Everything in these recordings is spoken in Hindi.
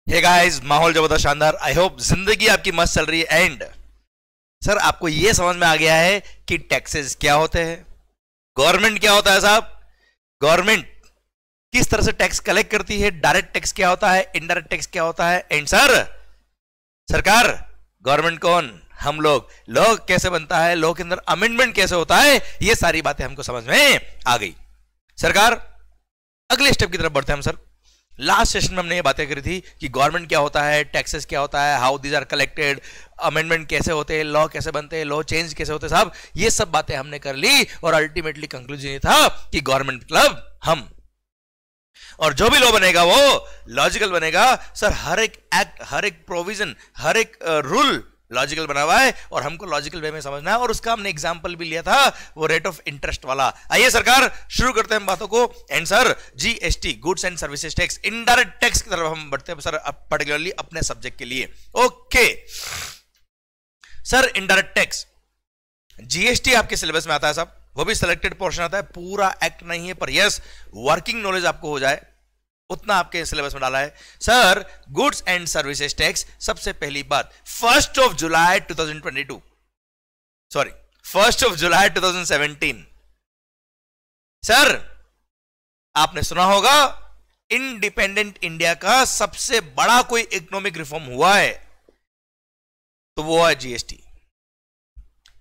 हे गाइस, माहौल जबरदस्त शानदार। आई होप जिंदगी आपकी मस्त चल रही है। एंड सर, आपको यह समझ में आ गया है कि टैक्सेस क्या होते हैं, गवर्नमेंट क्या होता है। साहब, गवर्नमेंट किस तरह से टैक्स कलेक्ट करती है, डायरेक्ट टैक्स क्या होता है, इनडायरेक्ट टैक्स क्या होता है। एंड सर, सरकार, गवर्नमेंट कौन, हम लोग, लॉ कैसे बनता है, लॉ के अंदर अमेंडमेंट कैसे होता है, ये सारी बातें हमको समझ में आ गई। सरकार, अगले स्टेप की तरफ बढ़ते हैं हम। सर, लास्ट सेशन में हमने ये बातें करी थी कि गवर्नमेंट क्या होता है, टैक्सेस क्या होता है, how these are collected, amendment कैसे होते हैं, लॉ कैसे बनते हैं, लॉ चेंज कैसे होते हैं। साहब, ये सब बातें हमने कर ली और अल्टीमेटली कंक्लूजन ये था कि गवर्नमेंट मतलब हम, और जो भी लॉ बनेगा वो लॉजिकल बनेगा। सर, हर एक एक्ट, हर एक प्रोविजन, हर एक रूल लॉजिकल बना हुआ है और हमको लॉजिकल वे में समझना है। और उसका हमने एग्जांपल भी लिया था, वो रेट ऑफ इंटरेस्ट वाला। आइए सरकार, शुरू करते हैं हम बातों को। And sir, GST, goods and services tax, indirect tax की तरफ हम बढ़ते हैं सर, पर्टिकुलरली अपने सब्जेक्ट के लिए। Okay sir, indirect tax, GST आपके सिलेबस में आता है साहब, वो भी सिलेक्टेड पोर्शन आता है, पूरा एक्ट नहीं है, पर यस, वर्किंग नॉलेज आपको हो जाए उतना आपके सिलेबस में डाला है। Sir, goods and services tax, सबसे पहली बात 1 जुलाई 2022, सॉरी 1 जुलाई 2017। सर, आपने सुना होगा इंडिपेंडेंट इंडिया का सबसे बड़ा कोई इकोनॉमिक रिफॉर्म हुआ है तो वो है जीएसटी।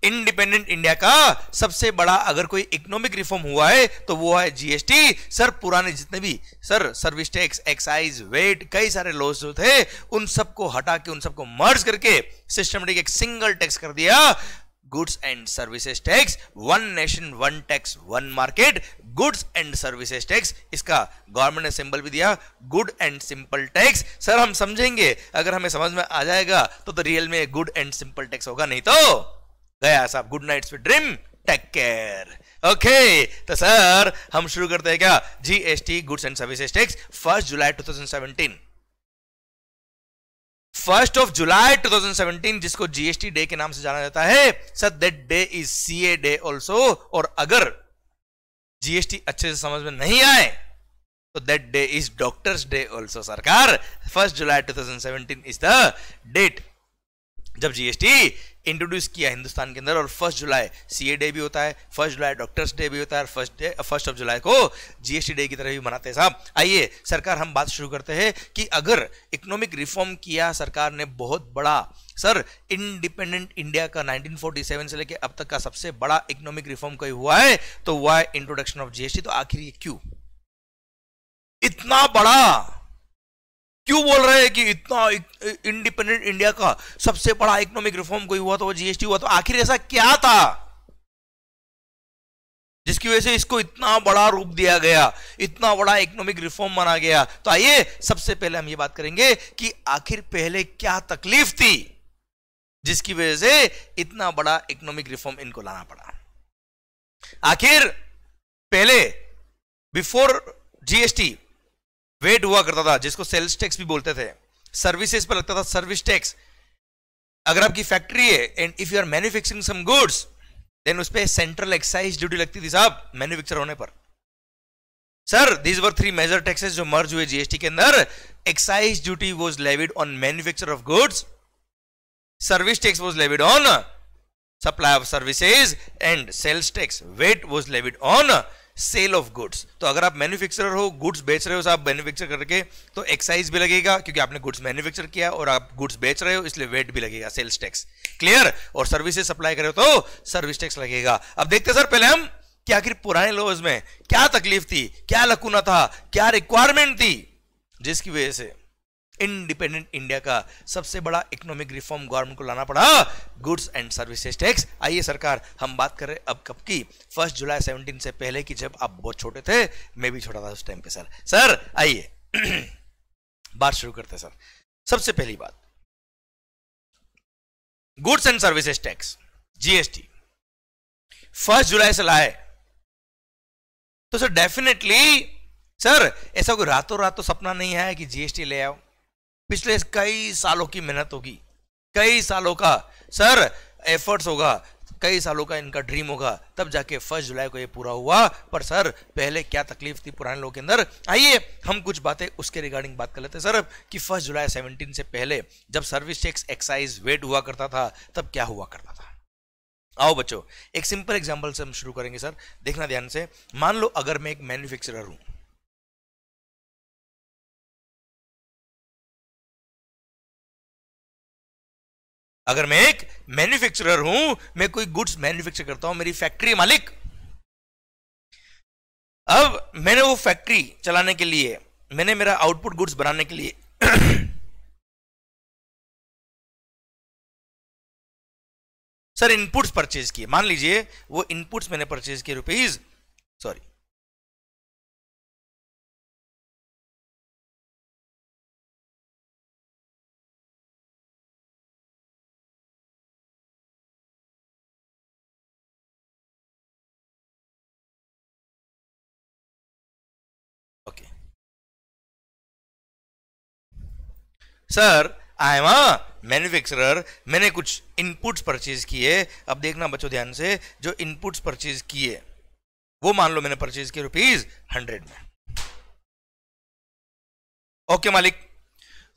इंडिपेंडेंट इंडिया का सबसे बड़ा अगर कोई इकोनॉमिक रिफॉर्म हुआ है तो वो है जीएसटी। सर, पुराने जितने भी sir service tax, excise, VAT, कई सारे लॉज जो थे उन सबको हटा के, उन सबको मर्ज करके सिस्टमेटिक एक सिंगल टैक्स कर दिया, goods and services tax. One nation one tax one market, goods and services tax. इसका गवर्नमेंट ने सिंबल भी दिया, good and simple tax. Sir, हम समझेंगे, अगर हमें समझ में आ जाएगा तो रियल में गुड एंड सिंपल टैक्स होगा, नहीं तो गया साहब, good night sweet dream, take care. Okay, तो सर हम शुरू करते हैं क्या, GST, goods and services tax, 1 जुलाई 2017। 1 जुलाई 2017, जिसको जीएसटी डे के नाम से जाना जाता है। Sir, that day is CA day also. और अगर जीएसटी अच्छे से समझ में नहीं आए तो that day is doctors day also. सरकार, 1 जुलाई 2017 इज द डेट जब जीएसटी इंट्रोड्यूस किया हिंदुस्तान के अंदर। और 1 जुलाई सीए डे भी होता है, 1 जुलाई डॉक्टर्स डे भी होता है, और 1 जुलाई को जीएसटी डे की तरह भी मनाते हैं साहब। आइए सरकार, हम बात शुरू करते हैं कि अगर इकोनॉमिक रिफॉर्म किया सरकार ने बहुत बड़ा, सर इंडिपेंडेंट इंडिया का 1947 से लेकर अब तक का सबसे बड़ा इकोनॉमिक रिफॉर्म कोई हुआ है तो हुआ है इंट्रोडक्शन ऑफ जीएसटी। तो आखिर ये क्यों इतना बड़ा, क्यों बोल रहे हैं कि इतना इंडिपेंडेंट इंडिया का सबसे बड़ा इकोनॉमिक रिफॉर्म कोई हुआ तो वो जीएसटी हुआ? तो आखिर ऐसा क्या था जिसकी वजह से इसको इतना बड़ा रूप दिया गया, इतना बड़ा इकोनॉमिक रिफॉर्म माना गया? तो आइए सबसे पहले हम ये बात करेंगे कि आखिर पहले क्या तकलीफ थी जिसकी वजह से इतना बड़ा इकोनॉमिक रिफॉर्म इनको लाना पड़ा। आखिर पहले बिफोर जीएसटी वेट हुआ करता था, जिसको सेल्स टैक्स भी बोलते थे, सर्विसेज पर लगता था सर्विस टैक्स। अगर आपकी फैक्ट्री है and if you are manufacturing some goods then उस पे सेंट्रल एक्साइज ड्यूटी लगती थी साहब, मैन्युफैक्चर होने पर। Sir, these were 3 major taxes जो मर्ज हुए जीएसटी के अंदर। Excise duty was levied on manufacture of goods, service tax was levied on supply of services, and sales tax, VAT was levied on sale of goods. तो अगर आप मैन्युफैक्चरर हो, गुड्स बेच रहे हो साहब मैन्युफैक्चर करके, तो एक्साइज भी लगेगा क्योंकि आपने गुड्स मैन्युफैक्चर किया, और आप गुड्स बेच रहे हो इसलिए वेट भी लगेगा, सेल्स टैक्स। क्लियर? और सर्विसेज सप्लाई करे तो सर्विस टैक्स लगेगा। अब देखते हैं सर पहले हम कि आखिर पुराने लॉज में क्या तकलीफ थी, क्या लकूना था, क्या रिक्वायरमेंट थी जिसकी वजह से इंडिपेंडेंट इंडिया का सबसे बड़ा इकोनॉमिक रिफॉर्म गवर्नमेंट को लाना पड़ा, गुड्स एंड सर्विसेज टैक्स। आइए सरकार, हम बात करें अब कब की, 1 जुलाई 17 से पहले की, जब आप बहुत छोटे थे, मैं भी छोटा था उस टाइम पे। सर आइए बात शुरू करते हैं। सर, सबसे पहली बात, goods and services tax GST 1 जुलाई से लाए तो सर डेफिनेटली सर ऐसा कोई रातों रात तो सपना नहीं है कि जीएसटी ले आओ। पिछले कई सालों की मेहनत होगी, कई सालों का सर एफर्ट्स होगा, कई सालों का इनका ड्रीम होगा, तब जाके 1 जुलाई को ये पूरा हुआ। पर सर पहले क्या तकलीफ थी पुराने लोगों के अंदर, आइए हम कुछ बातें उसके रिगार्डिंग बात कर लेते हैं सर कि 1 जुलाई 17 से पहले जब सर्विस टैक्स एक्साइज वेट हुआ करता था तब क्या हुआ करता था। आओ बच्चों एक सिंपल एग्जांपल से हम शुरू करेंगे सर, देखना ध्यान से। मान लो अगर मैं एक मैन्युफैक्चरर हूं, अगर मैं एक मैन्युफैक्चरर हूं, मैं कोई गुड्स मैन्युफैक्चर करता हूं, मेरी फैक्ट्री मालिक। अब मैंने वो फैक्ट्री चलाने के लिए, मैंने मेरा आउटपुट गुड्स बनाने के लिए सर इनपुट्स परचेज किए। मान लीजिए वो इनपुट्स मैंने परचेज किए rupees, sorry okay sir I am a manufacturer, मैंने कुछ इनपुट्स परचेज किए। अब देखना बच्चों ध्यान से, जो इनपुट्स परचेज किए वो मान लो मैंने परचेज किए रुपीज 100 में। ओके मालिक,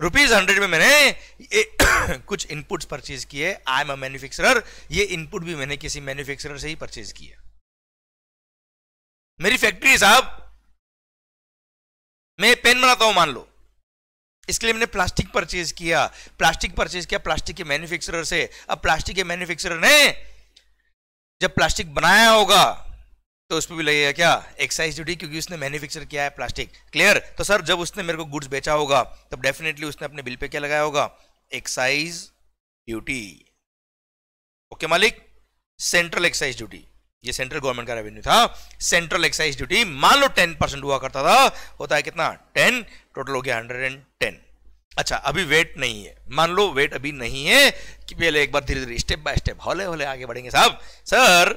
रुपीज 100 में मैंने कुछ इनपुट्स परचेज किए। आई एम अ मैन्युफैक्चरर, ये इनपुट भी मैंने किसी मैन्युफैक्चरर से ही परचेज किए। मेरी फैक्ट्री साहब, मैं पेन बनाता हूं मान लो, इसके लिए मैंने प्लास्टिक परचेज किया। प्लास्टिक परचेज किया प्लास्टिक के मैन्युफैक्चरर से। अब प्लास्टिक के मैन्युफैक्चरर ने जब प्लास्टिक बनाया होगा तो उस पर भी लगेगा क्या, एक्साइज ड्यूटी, क्योंकि उसने मैन्युफैक्चर किया है प्लास्टिक। क्लियर। तो सर जब उसने मेरे को गुड्स बेचा होगा तब डेफिनेटली उसने अपने बिल पे क्या लगाया होगा, एक्साइज ड्यूटी। ओके मालिक, सेंट्रल एक्साइज ड्यूटी, ये सेंट्रल गवर्नमेंट का रेवेन्यू था। सेंट्रल एक्साइज ड्यूटी मान लो 10% हुआ करता था, होता है कितना 10, टोटल हो गया 110। अच्छा अभी वेट नहीं है, मान लो वेट अभी नहीं है, कि पहले एक बार धीरे धीरे स्टेप बाय स्टेप हौले हौले आगे बढ़ेंगे साहब। सर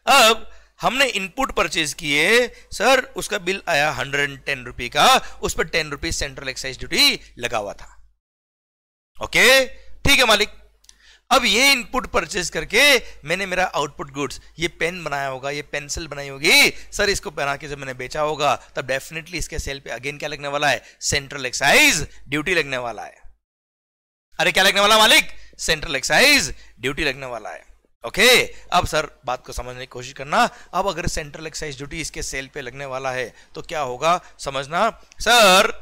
अब हमने इनपुट परचेज किए सर, उसका बिल आया 110 रुपए का, उस पर 10 रुपीज सेंट्रल एक्साइज ड्यूटी लगा हुआ था। ओके ठीक है मालिक। अब ये इनपुट परचेज करके मैंने मेरा आउटपुट गुड्स, ये पेन बनाया होगा, ये पेंसिल बनाई होगी सर, इसको बना के जब मैंने बेचा होगा तब डेफिनेटली इसके सेल पे अगेन क्या लगने वाला है, सेंट्रल एक्साइज ड्यूटी लगने वाला है। अरे क्या लगने वाला मालिक, सेंट्रल एक्साइज ड्यूटी लगने वाला है। ओके अब सर बात को समझने की कोशिश करना। अब अगर सेंट्रल एक्साइज ड्यूटी इसके सेल पे लगने वाला है तो क्या होगा समझना। सर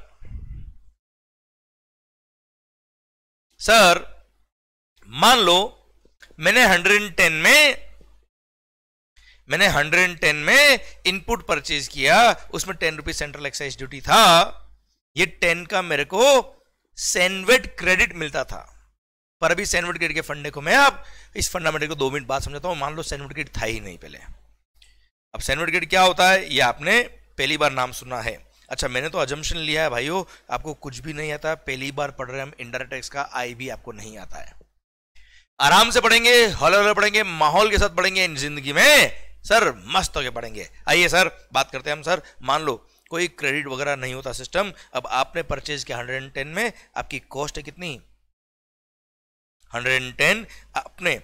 मान लो मैंने 110 में इनपुट परचेज किया, उसमें 10 रुपीज सेंट्रल एक्साइज ड्यूटी था। ये 10 का मेरे को सेनवेट क्रेडिट मिलता था, पर अभी सेनवेट क्रेडिट के फंडे को मैं अब इस फंडामेंटल को 2 मिनट बाद समझाता हूं। मान लो सेनवेट क्रेडिट था ही नहीं पहले। अब सेनवेट क्रेडिट क्या होता है ये आपने पहली बार नाम सुना है। अच्छा मैंने तो अजम्पशन लिया है भाइयों, आपको कुछ भी नहीं आता, पहली बार पढ़ रहे हम, इनडायरेक्ट टैक्स का आई भी आपको नहीं आता है। आराम से पढ़ेंगे, हौले हौले पढ़ेंगे, माहौल के साथ पढ़ेंगे, इन जिंदगी में सर मस्त होके पढ़ेंगे। आइए सर बात करते हैं हम। सर मान लो कोई क्रेडिट वगैरह नहीं होता सिस्टम, अब आपने परचेज किया 110 में, आपकी कॉस्ट है कितनी 110। आपने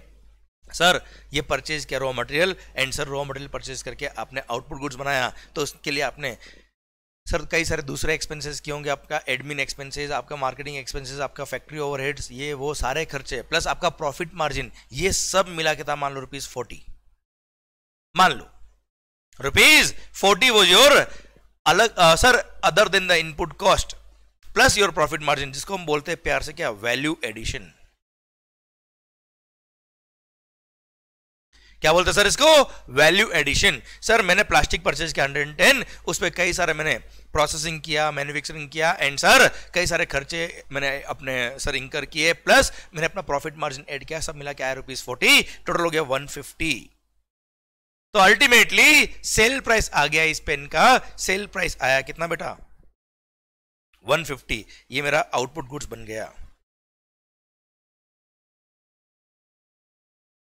सर ये परचेज किया raw material, and sir raw material purchase करके आपने आउटपुट गुड्स बनाया, तो उसके लिए आपने सर कई सारे दूसरे एक्सपेंसेस किए होंगे, आपका एडमिन एक्सपेंसेस, आपका मार्केटिंग एक्सपेंसेस, आपका फैक्ट्री ओवरहेड्स, ये वो सारे खर्चे प्लस आपका प्रॉफिट मार्जिन, ये सब मिला के था मान लो ₹40। मान लो ₹40 वॉज योर अलग sir other than the input cost plus your profit margin, जिसको हम बोलते हैं प्यार से क्या, वैल्यू एडिशन। क्या बोलते हैं सर इसको, वैल्यू एडिशन। सर मैंने प्लास्टिक परचेज किया 110, उस पर कई सारे मैंने प्रोसेसिंग किया, मैन्युफैक्चरिंग किया, एंड सर कई सारे खर्चे मैंने अपने सर इंकर किए, प्लस मैंने अपना प्रॉफिट मार्जिन ऐड किया, सब मिला के आया ₹40, टोटल हो गया 150। तो अल्टीमेटली सेल प्राइस आ गया इस पेन का, सेल प्राइस आया कितना बेटा 150। ये मेरा आउटपुट गुड्स बन गया,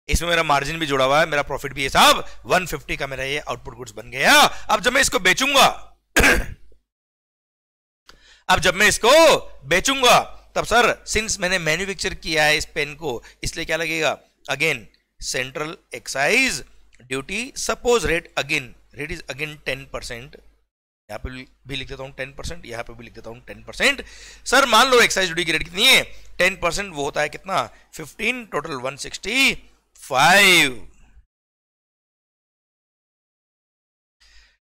इसमें मेरा मार्जिन भी जुड़ा हुआ है, मेरा प्रॉफिट भी है साहब 150 का मेरा ये आउटपुट गुड्स बन गया। अब जब मैं इसको बेचूंगा अब जब मैं इसको बेचूंगा तब सर सिंस मैंने मैन्युफैक्चर किया है इस पेन को, इसलिए क्या लगेगा, again central excise duty suppose rate is again 10%, यहां पे भी लिख देता हूं 10%, यहां पे भी लिख देता हूं 10%। सर मान लो एक्साइज ड्यूटी की रेट कितनी है 10%, वो होता है कितना 15, टोटल 165,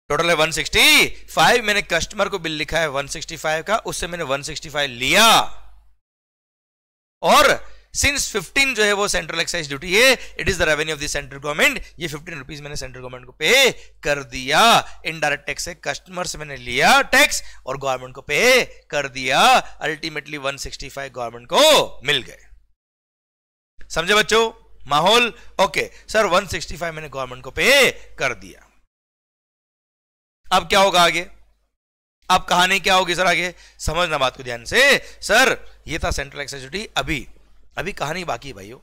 टोटल है 165। मैंने कस्टमर को बिल लिखा है 165 का, उससे मैंने 165 लिया, और सिंस 15 जो है वो सेंट्रल एक्साइज ड्यूटी है, it is the revenue of the central government, ये 15 रुपीज मैंने सेंट्रल गवर्नमेंट को पे कर दिया। इनडायरेक्ट टैक्स है, कस्टमर से मैंने लिया टैक्स और गवर्नमेंट को पे कर दिया, अल्टीमेटली 165 गवर्नमेंट को मिल गए। समझे बच्चों माहौल? ओके सर 165 मैंने गवर्नमेंट को पे कर दिया, अब क्या होगा आगे? अब कहानी क्या होगी सर आगे? समझना बात को ध्यान से। सर ये था सेंट्रल एक्साइज ड्यूटी, अभी कहानी बाकी है भाइयों।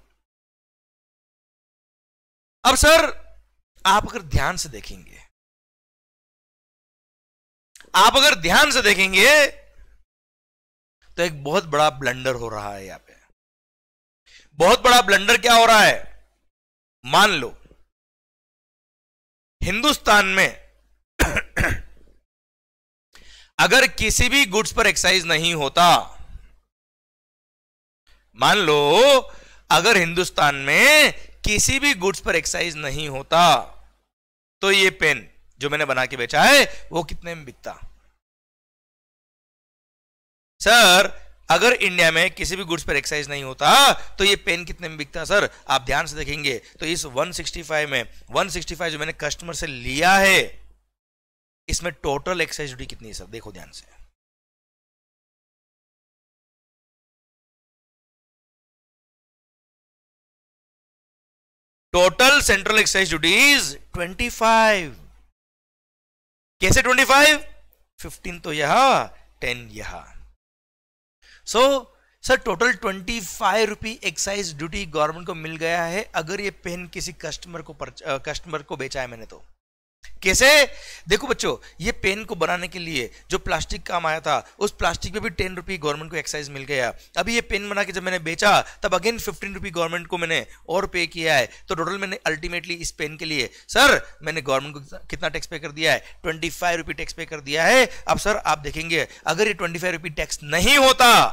अब सर आप अगर ध्यान से देखेंगे, तो एक बहुत बड़ा ब्लंडर हो रहा है यहां पे। बहुत बड़ा ब्लंडर क्या हो रहा है? मान लो हिंदुस्तान में अगर किसी भी गुड्स पर एक्साइज नहीं होता, मान लो अगर हिंदुस्तान में किसी भी गुड्स पर एक्साइज नहीं होता, तो ये पेन जो मैंने बना के बेचा है वो कितने में बिकता? सर अगर इंडिया में किसी भी गुड्स पर एक्साइज नहीं होता तो ये पेन कितने में बिकता? सर आप ध्यान से देखेंगे तो इस 165 में 165 जो मैंने कस्टमर से लिया है, इसमें टोटल एक्साइज ड्यूटी कितनी है सर? देखो ध्यान से, टोटल सेंट्रल एक्साइज ड्यूटीज 25। कैसे 25? 15 तो यहां, 10 यहां। सो सर टोटल 25 रुपी एक्साइज ड्यूटी गवर्नमेंट को मिल गया है अगर ये पेन किसी कस्टमर को बेचा है मैंने तो। कैसे? देखो बच्चों, ये पेन को बनाने के लिए जो प्लास्टिक काम आया था, उस प्लास्टिक पे भी 10 रुपी गवर्नमेंट को एक्साइज मिल गया। अभी ये पेन बना के जब मैंने बेचा तब अगेन 15 रुपी गवर्नमेंट को मैंने और पे किया है, तो टोटल मैंने अल्टीमेटली इस पेन के लिए सर मैंने गवर्नमेंट को कितना टैक्स पे कर दिया है? 25 रुपी टैक्स पे कर दिया है। अब सर आप देखेंगे अगर ये 25 रुपी टैक्स नहीं होता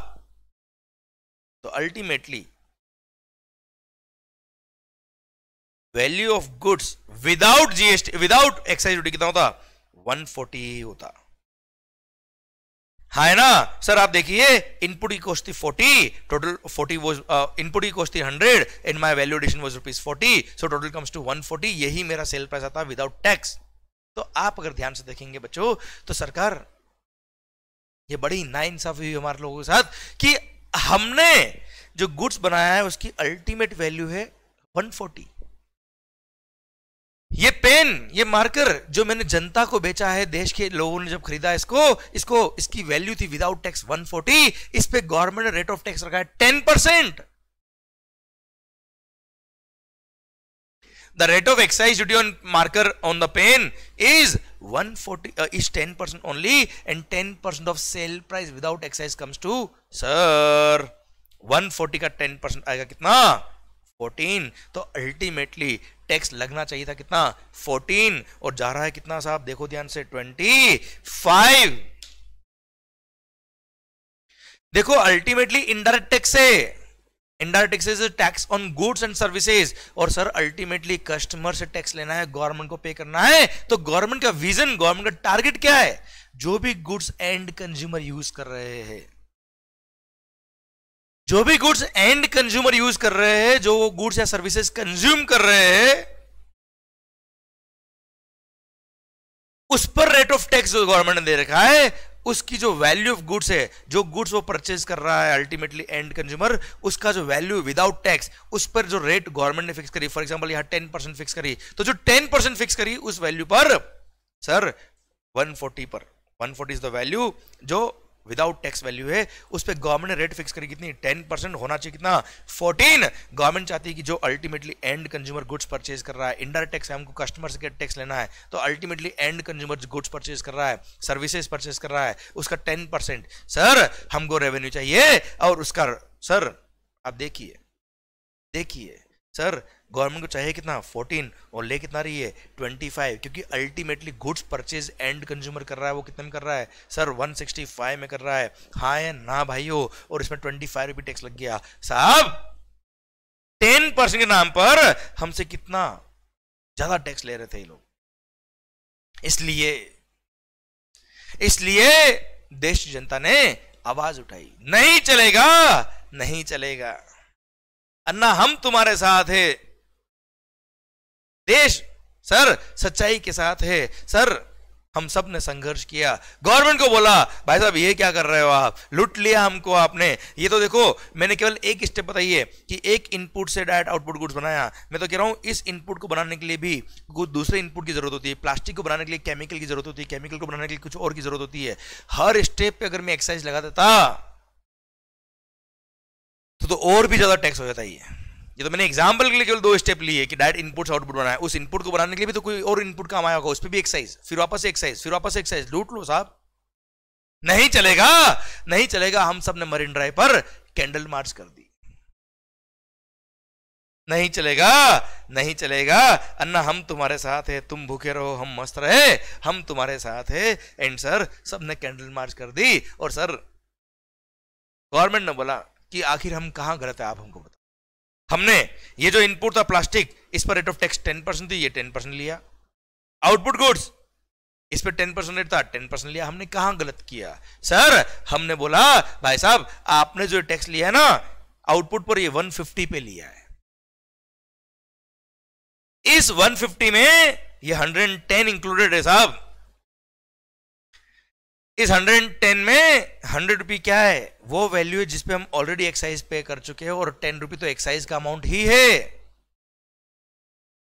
तो ultimately value of goods without GST, without excise duty कितना होता? 140 होता। है ना सर? आप देखिए इनपुट की कॉस्ट थी 40, टोटल 40 वाज इनपुट की कॉस्ट थी 100 and my value addition was ₹40, so total comes to 140। यही मेरा सेल प्राइस आता विदाउट टैक्स। तो आप अगर ध्यान से देखेंगे बच्चों तो सरकार ये बड़ी नाइंसाफी हुई हमारे लोगों के साथ कि हमने जो गुड्स बनाया है उसकी अल्टीमेट वैल्यू है 140। ये पेन, ये मार्कर जो मैंने जनता को बेचा है, देश के लोगों ने जब खरीदा इसकी वैल्यू थी विदाउट टैक्स 140, इस पे गवर्नमेंट ने रेट ऑफ टैक्स रखा है 10%। The rate of excise duty on marker on the pen is 140 is 10% only, and 10% of sale price without excise comes to sir 140 का 10% आएगा कितना? 14। तो अल्टीमेटली टैक्स लगना चाहिए था कितना? 14, और जा रहा है कितना साहब? देखो ध्यान से 25। देखो अल्टीमेटली इनडायरेक्ट टैक्स है, indirect tax is tax on goods and services, और सर अल्टीमेटली कस्टमर से टैक्स लेना है, गवर्नमेंट को पे करना है। तो गवर्नमेंट का विजन, गवर्नमेंट का टारगेट क्या है? जो भी गुड्स एंड कंज्यूमर यूज कर रहे हैं, जो भी गुड्स एंड कंज्यूमर यूज कर रहे हैं, जो वो गुड्स या सर्विसेज कंज्यूम कर रहे हैं, उस पर रेट ऑफ टैक्स जो गवर्नमेंट ने दे रखा है, उसकी जो वैल्यू ऑफ गुड्स है, जो गुड्स वो परचेज कर रहा है अल्टीमेटली एंड कंज्यूमर, उसका जो वैल्यू विदाउट टैक्स, उस पर जो रेट गवर्नमेंट ने फिक्स करी, फॉर एग्जांपल यहां 10% फिक्स करी, तो जो 10% फिक्स करी उस वैल्यू पर सर 140 पर 140 इज द वैल्यू जो विदाउट टैक्स वैल्यू है, उस पे गवर्नमेंट ने रेट फिक्स करी कितनी? 10%। होना चाहिए कितना? 14। गवर्नमेंट चाहती है कि जो ultimately and consumer goods purchase कर रहा है, इनडायरेक्ट टैक्स है, हमको कस्टमर से टैक्स लेना है, तो ultimately and consumer goods purchase कर रहा है, सर्विसेज परचेज कर रहा है, उसका 10% सर हमको रेवेन्यू चाहिए। और उसका सर आप देखिए सर गवर्नमेंट को चाहिए कितना 14 और ले कितना रही है 25, क्योंकि ultimately goods purchase and consumer कर रहा है वो कितने में कर रहा है सर 165 में कर रहा है। हाँ या ना भाइयों, और इसमें 25 रुपये टैक्स लग गया साहब। 10% के नाम पर हमसे कितना ज्यादा टैक्स ले रहे थे ये लोग। इसलिए देश की जनता ने आवाज उठाई, नहीं चलेगा, नहीं चलेगा अन्ना, हम तुम्हारे साथ है। देश सर सच्चाई के साथ है सर, हम सब ने संघर्ष किया। गवर्नमेंट को बोला भाई साहब ये क्या कर रहे हो आप, लूट लिया हमको आपने। ये तो देखो मैंने केवल एक स्टेप बताई है कि एक इनपुट से डायरेक्ट आउटपुट गुड्स बनाया। मैं तो कह रहा हूं इस इनपुट को बनाने के लिए भी कुछ दूसरे इनपुट की जरूरत होती है। प्लास्टिक को बनाने के लिए केमिकल की जरूरत होती है, केमिकल को बनाने के लिए कुछ और की जरूरत होती है। हर स्टेप पे अगर मैं एक्साइज लगा देता तो और भी ज्यादा टैक्स हो जाता है। ये तो मैंने एग्जांपल के लिए केवल 2 स्टेप लिए कि डायरेक्ट इनपुट से आउटपुट बनाया। उस इनपुट को बनाने के लिए भी तो कोई और इनपुट काम आया होगा, उस पर भी एक्साइज, फिर वापस एक्साइज, फिर वापस एक्साइज। लूट लो साहब, नहीं चलेगा, नहीं चलेगा। हम सब ने मरीन ड्राइव पर कैंडल मार्च कर दी। नहीं चलेगा, नहीं चलेगा अन्ना, हम तुम्हारे साथ है, तुम भूखे रहो हम मस्त रहे, हम तुम्हारे साथ है। एंड सर सबने कैंडल मार्च कर दी और सर गवर्नमेंट ने बोला कि आखिर हम कहां गलत है आप हमको बताओ। हमने ये जो इनपुट था प्लास्टिक, इस पर रेट ऑफ टैक्स 10% थी, ये 10% लिया। आउटपुट गुड्स इस पर 10% रेट था, 10% लिया। हमने कहां गलत किया सर? हमने बोला भाई साहब आपने जो टैक्स लिया है ना आउटपुट पर, ये 150 पे लिया है। इस 150 में ये 110 इंक्लूडेड है साहब। इस 110 में 100 रुपये क्या है, वो वैल्यू है जिसपे हम ऑलरेडी एक्साइज पे कर चुके हैं, और 10 रुपये तो एक्साइज का अमाउंट ही है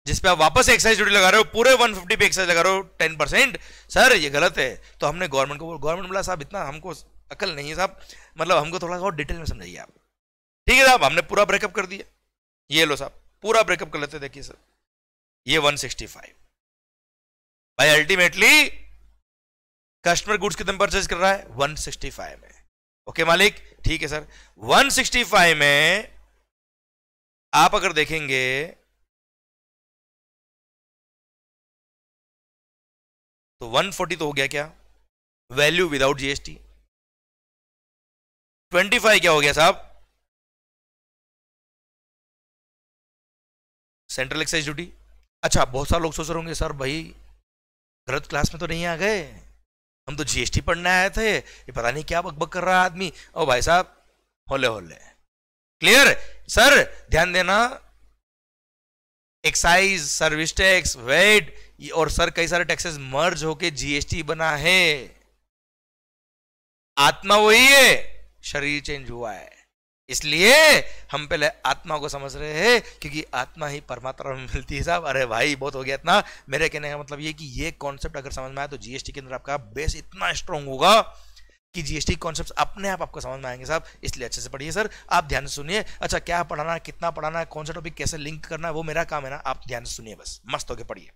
जिसपे आप वापस एक्साइज ड्यूटी लगा रहे हो। पूरे 150 पे एक्साइज लगा रहे हो 10%। सर ये गलत है। तो हमने गवर्नमेंट को बोला, गवर्नमेंट बोला साहब इतना हमको अकल नहीं है साहब, मतलब हमको थोड़ा और डिटेल में समझाइए आप। ठीक है साहब, हमने पूरा ब्रेकअप कर दिया। ये लो साहब पूरा ब्रेकअप कर लेते। देखिए सर ये 165 भाई अल्टीमेटली कस्टमर गुड्स कितने परचेज कर रहा है 165 में। ओके मालिक, ठीक है सर। 165 में आप अगर देखेंगे तो 140 तो हो गया क्या, वैल्यू विदाउट जीएसटी। 25 क्या हो गया साहब, सेंट्रल एक्साइज ड्यूटी। अच्छा बहुत सारे लोग सोच रहे होंगे सर भाई गलत क्लास में तो नहीं आ गए, हम तो जीएसटी पढ़ने आए थे, ये पता नहीं क्या बकबक कर रहा है आदमी। ओ भाई साहब होले होले क्लियर। सर ध्यान देना, एक्साइज, सर्विस टैक्स, वेट और सर कई सारे टैक्सेस मर्ज होके जीएसटी बना है। आत्मा वही है, शरीर चेंज हुआ है। इसलिए हम पहले आत्मा को समझ रहे हैं, क्योंकि आत्मा ही परमात्मा में मिलती है साहब। अरे भाई बहुत हो गया इतना। मेरे कहने का मतलब ये कि ये कॉन्सेप्ट अगर समझ में आए तो जीएसटी के अंदर आपका बेस इतना स्ट्रांग होगा कि जीएसटी कॉन्सेप्ट अपने आप आपको समझ में आएंगे साहब। इसलिए अच्छे से पढ़िए सर, आप ध्यान से सुनिए। अच्छा क्या पढ़ाना है, कितना पढ़ाना है, कौन सा टॉपिक कैसे लिंक करना है, वो मेरा काम है ना, आप ध्यान से सुनिए बस, मस्त होकर पढ़िए।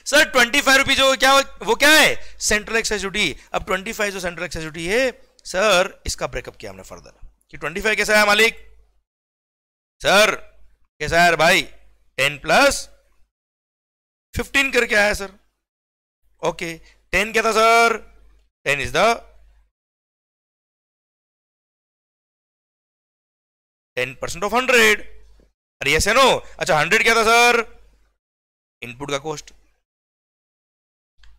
सर 25 रुपये जो क्या वो क्या है, सेंट्रल एक्साइज ड्यूटी। अब 25 जो सेंट्रल एक्साइज ड्यूटी है सर, इसका ब्रेकअप किया हमने फर्दर कि 25 कैसा है मालिक, सर कैसा है भाई 10 प्लस 15 करके आया सर। ओके 10 क्या था सर, 10 इज द 10% ऑफ 100। अरे यस है नो। अच्छा 100 क्या था सर, इनपुट का कॉस्ट।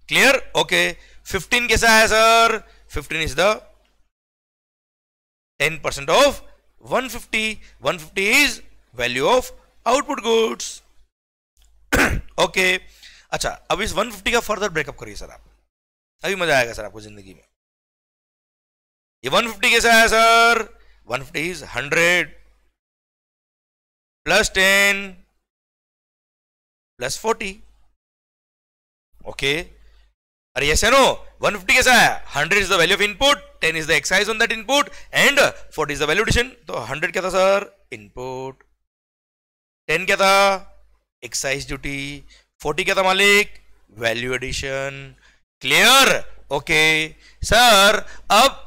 Clear, okay. 15 कैसा है sir, 15 is the 10% of 150. 150 is value of output goods. Okay अच्छा अब इस 150 का फर्दर ब्रेकअप करिए सर आप, अभी मजा आएगा सर आपको जिंदगी में। ये 150 कैसा है sir, 150 is 100 plus 10 plus 40. Okay अरे यस है नो। 150 कैसा है, 100 is the value of input, 10 is the excise on that input and 40 is the value addition. तो 100 क्या था सर, इनपुट, 10 क्या था, एक्साइज ड्यूटी, 40 क्या था मालिक, value addition. Clear, okay sir. अब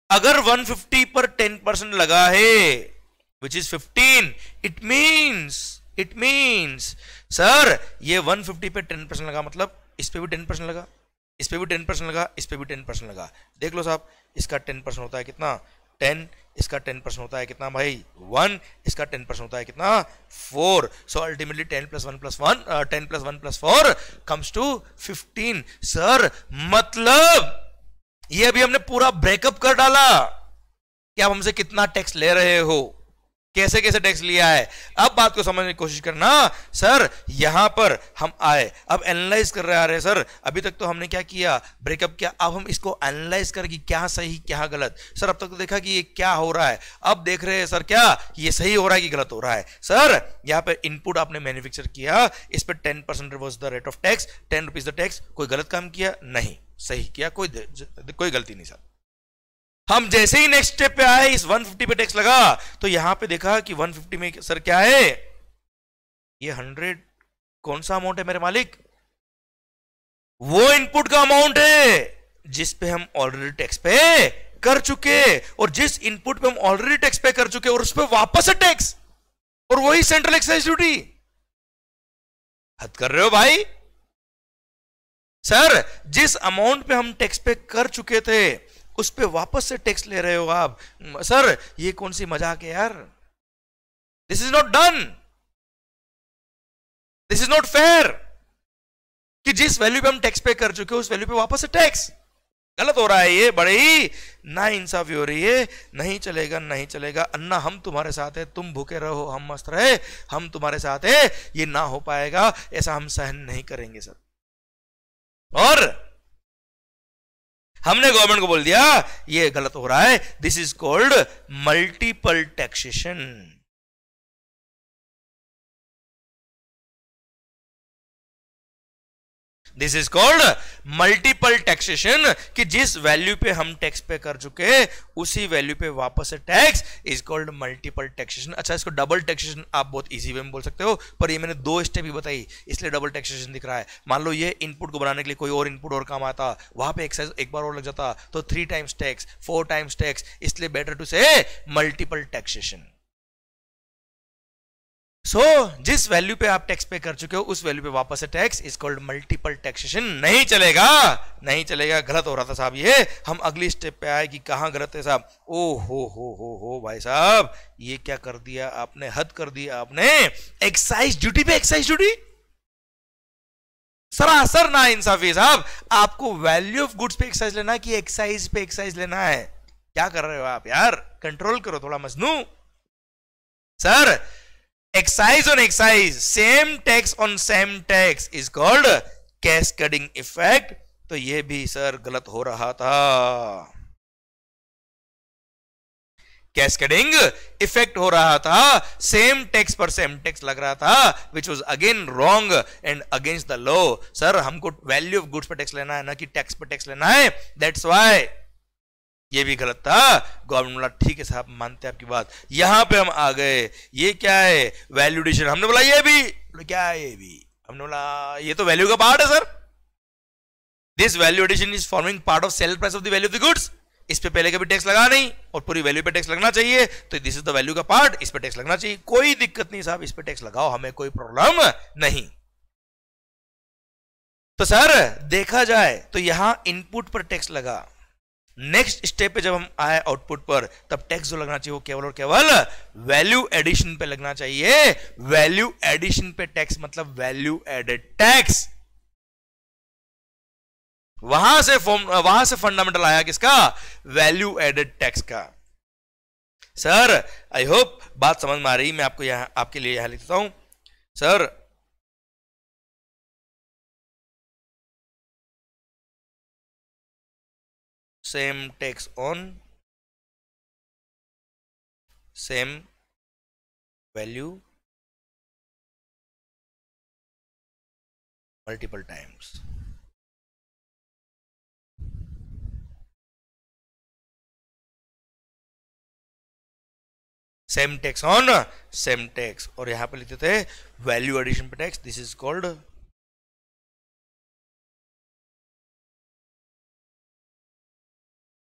अगर 150 पर 10% लगा है which is 15. It means sir ये 150 पे 10% लगा, मतलब इस पे भी 10% लगा, इस पे भी 10% लगा, इस पे भी 10% लगा. देख लो साहब, इसका 10% होता है कितना 10, इसका 10% होता है कितना भाई 1, इसका 10% होता है कितना 4. So ultimately 10 + 1 + 1 10 + 1 + 4 comes to 15. Sir मतलब ये अभी हमने पूरा ब्रेकअप कर डाला कि आप हमसे कितना टैक्स ले रहे हो, कैसे कैसे टैक्स लिया है. अब बात को समझने की कोशिश करना. सर यहां पर हम आए, अब एनालाइज कर रहे आ रहे हैं. सर अभी तक तो हमने क्या किया, ब्रेकअप किया. अब हम इसको एनालाइज कर कि क्या सही क्या गलत. सर अब तक तो देखा कि ये क्या हो रहा है, अब देख रहे हैं सर क्या ये सही हो रहा है कि गलत हो रहा है. सर यहां पर इनपुट आपने मैन्युफैक्चर किया, इस पर 10% reverse the rate of tax, 10 rupees the tax. कोई गलत काम किया नहीं, सही किया, कोई गलती नहीं. सर हम जैसे ही नेक्स्ट स्टेप पे आए, इस 150 पे टैक्स लगा, तो यहां पे देखा कि 150 में सर क्या है, ये 100 कौन सा अमाउंट है मेरे मालिक, वो इनपुट का अमाउंट है जिस पे हम ऑलरेडी टैक्स पे कर चुके, और जिस इनपुट पे हम ऑलरेडी टैक्स पे कर चुके और उस पे वापस है टैक्स, और वही सेंट्रल एक्साइज ड्यूटी. हद कर रहे हो भाई. सर जिस अमाउंट पे हम टैक्स पे कर चुके थे उस पे वापस से टैक्स ले रहे हो आप. सर ये कौन सी मजाक है यार, this is not done, this is not fair कि जिस वैल्यू पे हम टैक्स पे कर चुके हो उस वैल्यू पे वापस से टैक्स. गलत हो रहा है, ये बड़े ही ना इंसाफी हो रही है. नहीं चलेगा, नहीं चलेगा. अन्ना हम तुम्हारे साथ है, तुम भूखे रहो हम मस्त रहे, हम तुम्हारे साथ है, ये ना हो पाएगा, ऐसा हम सहन नहीं करेंगे सर. और हमने गवर्नमेंट को बोल दिया ये गलत हो रहा है. This is called multiple taxation. This is called multiple taxation कि जिस वैल्यू पे हम टैक्स पे कर चुके उसी वैल्यू पे वापस से tax is called multiple taxation. अच्छा इसको डबल टैक्सेशन आप बहुत इजी वे में बोल सकते हो, पर ये मैंने 2 स्टेप ही बताई इसलिए डबल टैक्सेशन दिख रहा है. मान लो ये इनपुट को बनाने के लिए कोई और इनपुट और काम आता, वहां पे एक्साइज एक बार और लग जाता, तो 3 टाइम्स टैक्स 4 टाइम्स टैक्स, इसलिए बेटर टू से मल्टीपल टैक्सेशन. सो जिस वैल्यू पे आप टैक्स पे कर चुके हो उस वैल्यू पे वापस से tax is called multiple taxation. नहीं चलेगा, नहीं चलेगा. गलत हो रहा था साहब ये. हम अगली स्टेप पे आए कि कहां गलत है साहब. ओ हो भाई साहब ये क्या कर दिया आपने, हद कर दिया आपने. एक्साइज ड्यूटी पे एक्साइज ड्यूटी, सरासर ना इंसाफी साहब. आपको वैल्यू ऑफ गुड्स पे एक्साइज लेना है कि एक्साइज पे एक्साइज लेना है. क्या कर रहे हो आप यार, कंट्रोल करो थोड़ा Majnu. Sir excise on excise, same tax on same tax is called cascading effect. तो ये भी सर गलत हो रहा था. कैस्केडिंग इफेक्ट हो रहा था, सेम टैक्स पर सेम टैक्स लग रहा था, which was again wrong and against the law. Sir हमको वैल्यू ऑफ गुड्स पर टैक्स लेना है ना कि टैक्स पर टैक्स लेना है, दैट्स वाई ये भी गलत था. गवर्नमेंट बोला ठीक है साहब मानते हैं आपकी बात. यहां पे हम आ गए, ये क्या है वैल्यू एडिशन. हमने बोला ये भी, क्या है ये भी, हमने बोला ये तो वैल्यू का पार्ट है sir. This value addition is forming part of sale price of the value of the goods. इस पे पहले कभी टैक्स लगा नहीं और पूरी वैल्यू पे टैक्स लगना चाहिए, तो दिस इज द वैल्यू का पार्ट, इस पे टैक्स लगना चाहिए. कोई दिक्कत नहीं साहब, इस पे टैक्स लगाओ, हमें कोई प्रॉब्लम नहीं. तो सर देखा जाए तो यहां इनपुट पर टैक्स लगा, नेक्स्ट स्टेप पे जब हम आए आउटपुट पर तब टैक्स जो लगना चाहिए वो केवल और केवल वैल्यू एडिशन पे लगना चाहिए. वैल्यू एडिशन पे टैक्स मतलब वैल्यू एडेड टैक्स. वहां से फंडामेंटल आया किसका, वैल्यू एडेड टैक्स का. सर आई होप बात समझ में आ रही. मैं आपको यहां आपके लिए यहां लिखता हूं. Sir same tax on same value multiple times. Same tax on same tax, और यहां पे लिखते थे वैल्यू एडिशन पे टैक्स. दिस इज कॉल्ड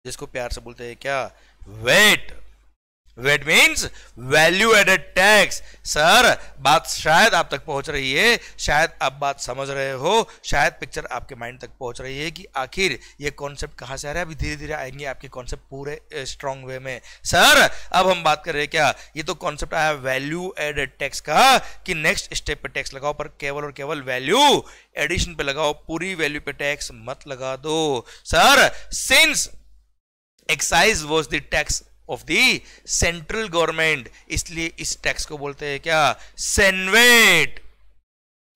जिसको प्यार से बोलते हैं क्या, VAT. VAT means value added tax. Sir बात शायद आप तक पहुंच रही है, शायद आप बात समझ रहे हो, शायद पिक्चर आपके माइंड तक पहुंच रही है कि आखिर ये कॉन्सेप्ट कहां से आ रहा है। अभी धीरे धीरे आएंगे आपके कॉन्सेप्ट पूरे स्ट्रॉन्ग वे में। सर अब हम बात कर रहे हैं क्या, ये तो कॉन्सेप्ट आया वैल्यू एडेड टैक्स का कि नेक्स्ट स्टेप पे टैक्स लगाओ, पर केवल और केवल वैल्यू एडिशन पे लगाओ, पूरी वैल्यू पे टैक्स मत लगा दो। Sir since excise was the tax of the central government, इसलिए इस टैक्स को बोलते हैं क्या, CENVAT.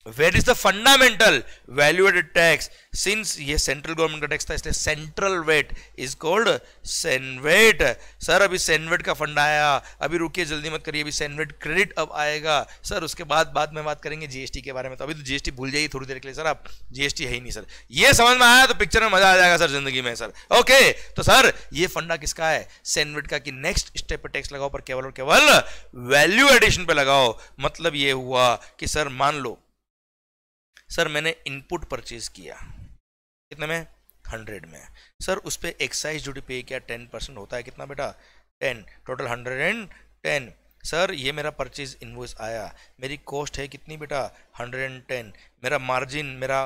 VAT is the fundamental value added tax, since ये सेंट्रल गवर्नमेंट का टैक्स था इसलिए central VAT is called CENVAT. Sir अभी सेनवेट का फंड आया, अभी रुकिए जल्दी मत करिए, अभी सेनवेट क्रेडिट अब आएगा। सर उसके बाद में बात करेंगे जीएसटी के बारे में, तो अभी तो जीएसटी भूल जाइए थोड़ी देर के लिए सर, आप जीएसटी है ही नहीं सर। ये समझ में आया तो पिक्चर में मजा आ जाएगा सर जिंदगी में सर। ओके तो सर ये फंडा किसका है, सेनवेट का, कि नेक्स्ट स्टेप पे टैक्स लगाओ पर केवल और केवल वैल्यू एडिशन पे लगाओ। मतलब ये हुआ कि सर मान लो सर मैंने इनपुट परचेज किया कितने में, 100 में। सर उस पर एक्साइज ड्यूटी पे किया 10% होता है कितना बेटा, 10, टोटल 110। सर ये मेरा परचेज इनवॉइस आया, मेरी कॉस्ट है कितनी बेटा, 110, मेरा मार्जिन, मेरा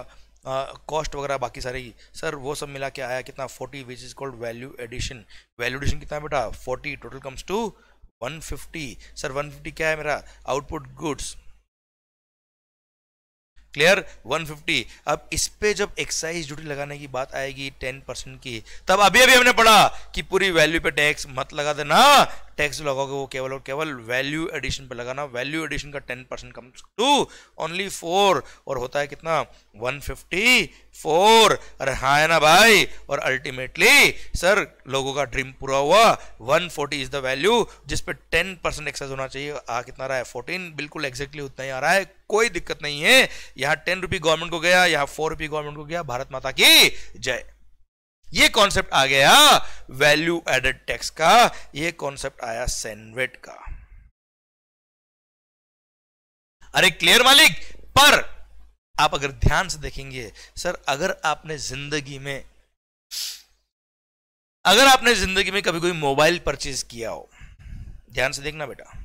कॉस्ट वगैरह बाकी सारी, सर वो सब मिला के आया कितना, 40, which is called value addition. Value addition कितना बेटा, 40, टोटल कम्स टू 150। सर 150 क्या है मेरा, आउटपुट गुड्स, क्लियर, 150। अब इस पे जब एक्साइज ड्यूटी लगाने की बात आएगी 10% की, तब अभी हमने पढ़ा कि पूरी वैल्यू पे टैक्स मत लगा देना, टैक्स लगाओगे वो केवल और केवल वैल्यू एडिशन पे लगाना। वैल्यू एडिशन का 10% कम्स टू ओनली 4, और होता है कितना, 154। अरे हाँ है ना भाई, और अल्टीमेटली सर लोगों का ड्रीम पूरा हुआ, 140 इज द वैल्यू जिस पे 10% एक्साइज होना चाहिए। कितना रहा है, 14, बिल्कुल एग्जैक्टली उतना ही आ रहा है, कोई दिक्कत नहीं है। यहाँ 10 रुपये गवर्नमेंट को गया, यहाँ 4 रुपये गवर्नमेंट को गया, भारत माता की जय। ये कॉन्सेप्ट आ गया वैल्यू एडेड टैक्स का, ये कॉन्सेप्ट आया सेनवेट का। अरे क्लियर मालिक, पर आप अगर ध्यान से देखेंगे सर, अगर आपने जिंदगी में कभी कोई मोबाइल परचेज किया हो, ध्यान से देखना बेटा,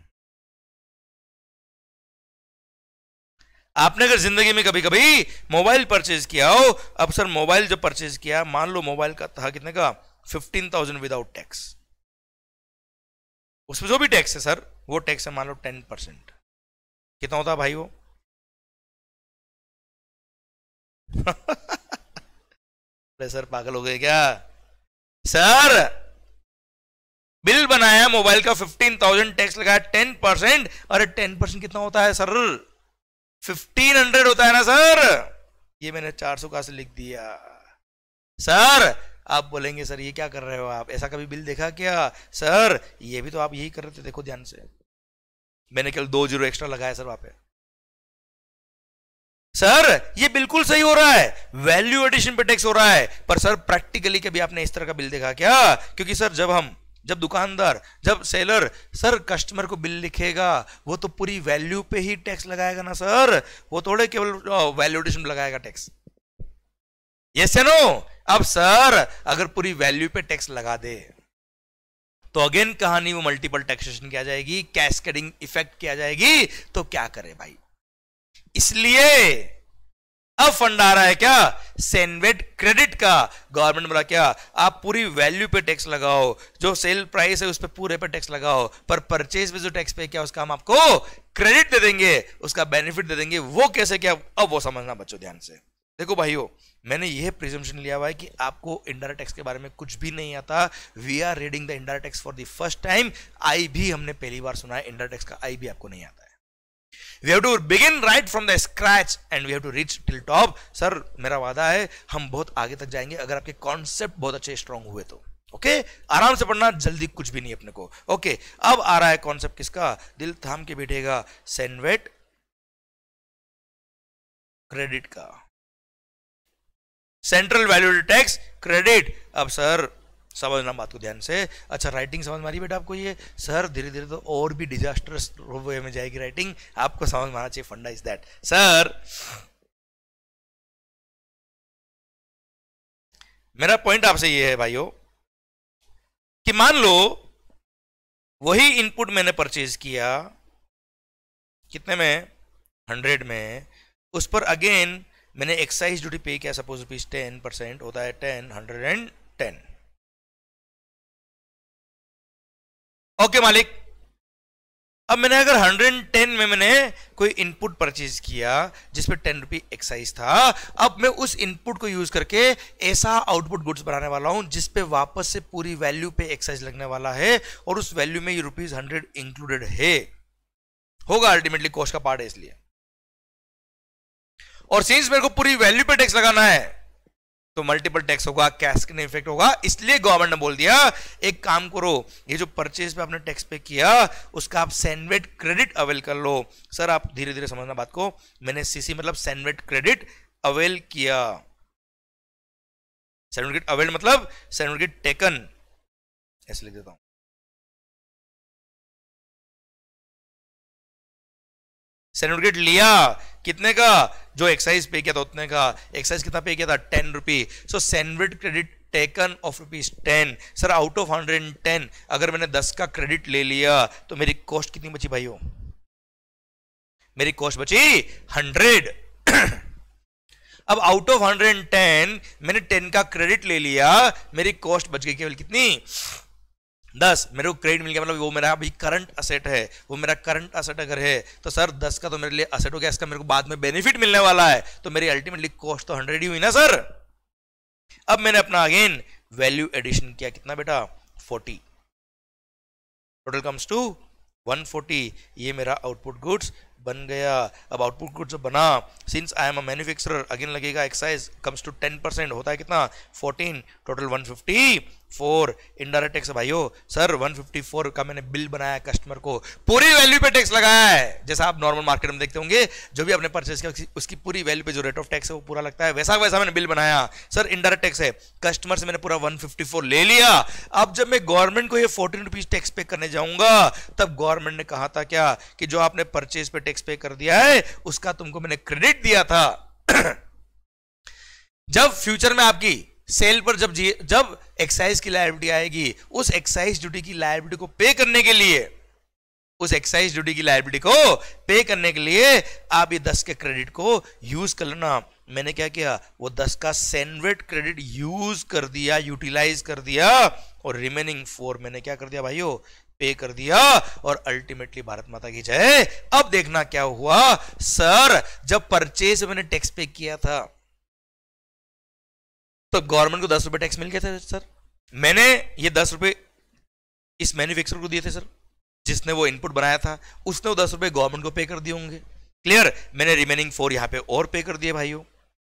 आपने अगर जिंदगी में कभी कभी मोबाइल परचेज किया हो, अब सर मोबाइल जब परचेज किया, मान लो मोबाइल का था कितने का, 15,000 विदाउट टैक्स, उसमें जो भी टैक्स है सर वो टैक्स है मान लो 10%, कितना होता है भाई वो सर पागल हो गए क्या सर, बिल बनाया मोबाइल का 15,000, टैक्स लगाया 10%, अरे 10% कितना होता है सर, 1500 होता है ना सर। ये मैंने 400 का से लिख दिया। सर आप बोलेंगे सर ये क्या कर रहे हो आप, ऐसा कभी बिल देखा क्या, सर ये भी तो आप यही कर रहे थे, देखो ध्यान से, मैंने केवल 2 जीरो एक्स्ट्रा लगाया सर वहां पे। सर ये बिल्कुल सही हो रहा है, वैल्यू एडिशन पे टैक्स हो रहा है, पर सर प्रैक्टिकली कभी आपने इस तरह का बिल देखा क्या, क्योंकि सर जब दुकानदार, जब सेलर सर कस्टमर को बिल लिखेगा, वो तो पूरी वैल्यू पे ही टैक्स लगाएगा ना सर, वो थोड़े केवल वैल्यू एडिशन लगाएगा टैक्स, यस या नो। अब सर अगर पूरी वैल्यू पे टैक्स लगा दे तो अगेन कहानी वो मल्टीपल टैक्सेशन की आ जाएगी, कैस्केडिंग इफेक्ट की आ जाएगी, तो क्या करे भाई, इसलिए अब फंड आ रहा है क्या, सेनवेट क्रेडिट का। गवर्नमेंट बोला क्या, आप पूरी वैल्यू पे टैक्स लगाओ, जो सेल प्राइस है उस पे पूरे पे टैक्स लगाओ, पर परचेज पे जो टैक्स पे क्या उसका हम आपको क्रेडिट दे देंगे, उसका बेनिफिट दे देंगे। वो कैसे क्या, अब वो समझना बच्चों ध्यान से। देखो भाइयों, मैंने यह प्रिजम्पशन लिया हुआ है कि आपको इंडायरेक्ट टैक्स के बारे में कुछ भी नहीं आता। We are reading the indirect tax for the first time. I भी हमने पहली बार सुना है इंडायरेक्ट टैक्स का, आई भी आपको नहीं आता है। We have to begin right from the scratch and we have to reach till top। Sir मेरा वादा है हम बहुत आगे तक जाएंगे अगर आपके कॉन्सेप्ट बहुत अच्छे स्ट्रांग हुए तो। ओके आराम से पढ़ना, जल्दी कुछ भी नहीं अपने को। ओके अब आ रहा है कॉन्सेप्ट किसका, दिल थाम के बैठेगा, सेनवेट क्रेडिट का, सेंट्रल वैल्यू टैक्स क्रेडिट। अब सर समझना बात को ध्यान से। अच्छा राइटिंग समझ मारी बेटा आपको, ये सर धीरे धीरे तो और भी डिजास्टरस वे में जाएगी राइटिंग, आपको समझ में आना चाहिए। फंडा इज दैट सर, मेरा पॉइंट आपसे ये है भाइयों कि मान लो वही इनपुट मैंने परचेज किया कितने में, 100 में, उस पर अगेन मैंने एक्साइज ड्यूटी पे किया, सपोज रुपीज 10% होता है 10, 110। ओके मालिक, अब मैंने अगर 110 में मैंने कोई इनपुट परचेज किया जिसपे 10 रुपये एक्साइज था, अब मैं उस इनपुट को यूज करके ऐसा आउटपुट गुड्स बनाने वाला हूं जिसपे वापस से पूरी वैल्यू पे एक्साइज लगने वाला है और उस वैल्यू में ये ₹100 इंक्लूडेड है, होगा अल्टीमेटली कॉस्ट का पार्ट है इसलिए। और सिंस मेरे को पूरी वैल्यू पे टैक्स लगाना है तो मल्टीपल टैक्स होगा, कैस्केडिंग इफेक्ट होगा, इसलिए गवर्नमेंट ने बोल दिया एक काम करो, ये जो परचेज पे आपने टैक्स पे किया उसका आप सैंडविच क्रेडिट अवेल कर लो। सर आप धीरे धीरे समझना बात को, मैंने सीसी मतलब सैंडविच क्रेडिट अवेल किया, सैंडविच अवेल मतलब सैंडविच टेकन, ऐसे लिख देता हूं। सैंडविच लिया कितने का, जो एक्साइज पे किया था उतने का, एक्साइज कितना पे किया था 10 रुपये, so sandwich credit taken off ₹10। Sir out of 110 अगर मैंने 10 का क्रेडिट ले लिया तो मेरी कॉस्ट कितनी बची भाइयों, मेरी कॉस्ट बची 100। अब आउट ऑफ 110 मैंने 10 का क्रेडिट ले लिया, मेरी कॉस्ट बच गई केवल कितनी, 10। मेरे को क्रेडिट मिल गया मतलब वो मेरा अभी करंट असेट है, वो मेरा करंट असेट अगर है तो सर 10 का तो मेरे लिए असेट हो गया, इसका मेरे को बाद में बेनिफिट मिलने वाला है, तो मेरी अल्टीमेटली कॉस्ट तो 100 ही हुई ना सर। अब मैंने अपना अगेन वैल्यू एडिशन किया, कितना बेटा 40, टोटल कम्स टू 140, ये मेरा आउटपुट गुड्स बन गया। अब आउटपुट गुड्स जब बना, since I am a manufacturer again लगेगा एक्साइज कम्स टू 10%, होता है कितना 14, टोटल 154। इनडायरेक्ट टैक्स भाइयों, सर 154 का मैंने बिल बनाया कस्टमर को, पूरी वैल्यू पे टैक्स लगाया है, जैसा आप नॉर्मल मार्केट में देखते होंगे जो भी आपने परचेज किया उसकी पूरी वैल्यू पे जो रेट ऑफ टैक्स है वो पूरा लगता है, वैसा वैसा मैंने बिल बनाया। सर इनडायरेक्ट टैक्स है, कस्टमर से मैंने पूरा 154 ले लिया। अब जब मैं गवर्नमेंट को ये 14 रुपीज टैक्स पे करने जाऊंगा तब गवर्नमेंट ने कहा था क्या कि जो आपने परचेज पे टैक्स पे कर दिया है उसका तुमको मैंने क्रेडिट दिया था। जब फ्यूचर में आपकी सेल पर जब एक्साइज की लायबिलिटी आएगी, उस एक्साइज ड्यूटी की लायबिलिटी को पे करने के लिए, उस एक्साइज ड्यूटी की लायबिलिटी को पे करने के लिए आप ये 10 के क्रेडिट को यूज कर लेना। मैंने क्या किया, वो 10 का सैंडविच क्रेडिट यूज कर दिया, यूटिलाइज कर दिया, और रिमेनिंग 4 मैंने क्या कर दिया भाइयों, पे कर दिया। और अल्टीमेटली भारत माता की जय। अब देखना क्या हुआ, सर जब परचेज मैंने टैक्स पे किया था तो गवर्नमेंट को 10 रुपए टैक्स मिल गया था सर, मैंने ये 10 रुपए इस मैन्युफैक्चरर को दिए थे सर, जिसने वो इनपुट बनाया था उसने वो 10 रुपए गवर्नमेंट को पे कर दिए होंगे। क्लियर, मैंने रिमेनिंग 4 यहां पे और पे कर दिए भाइयों।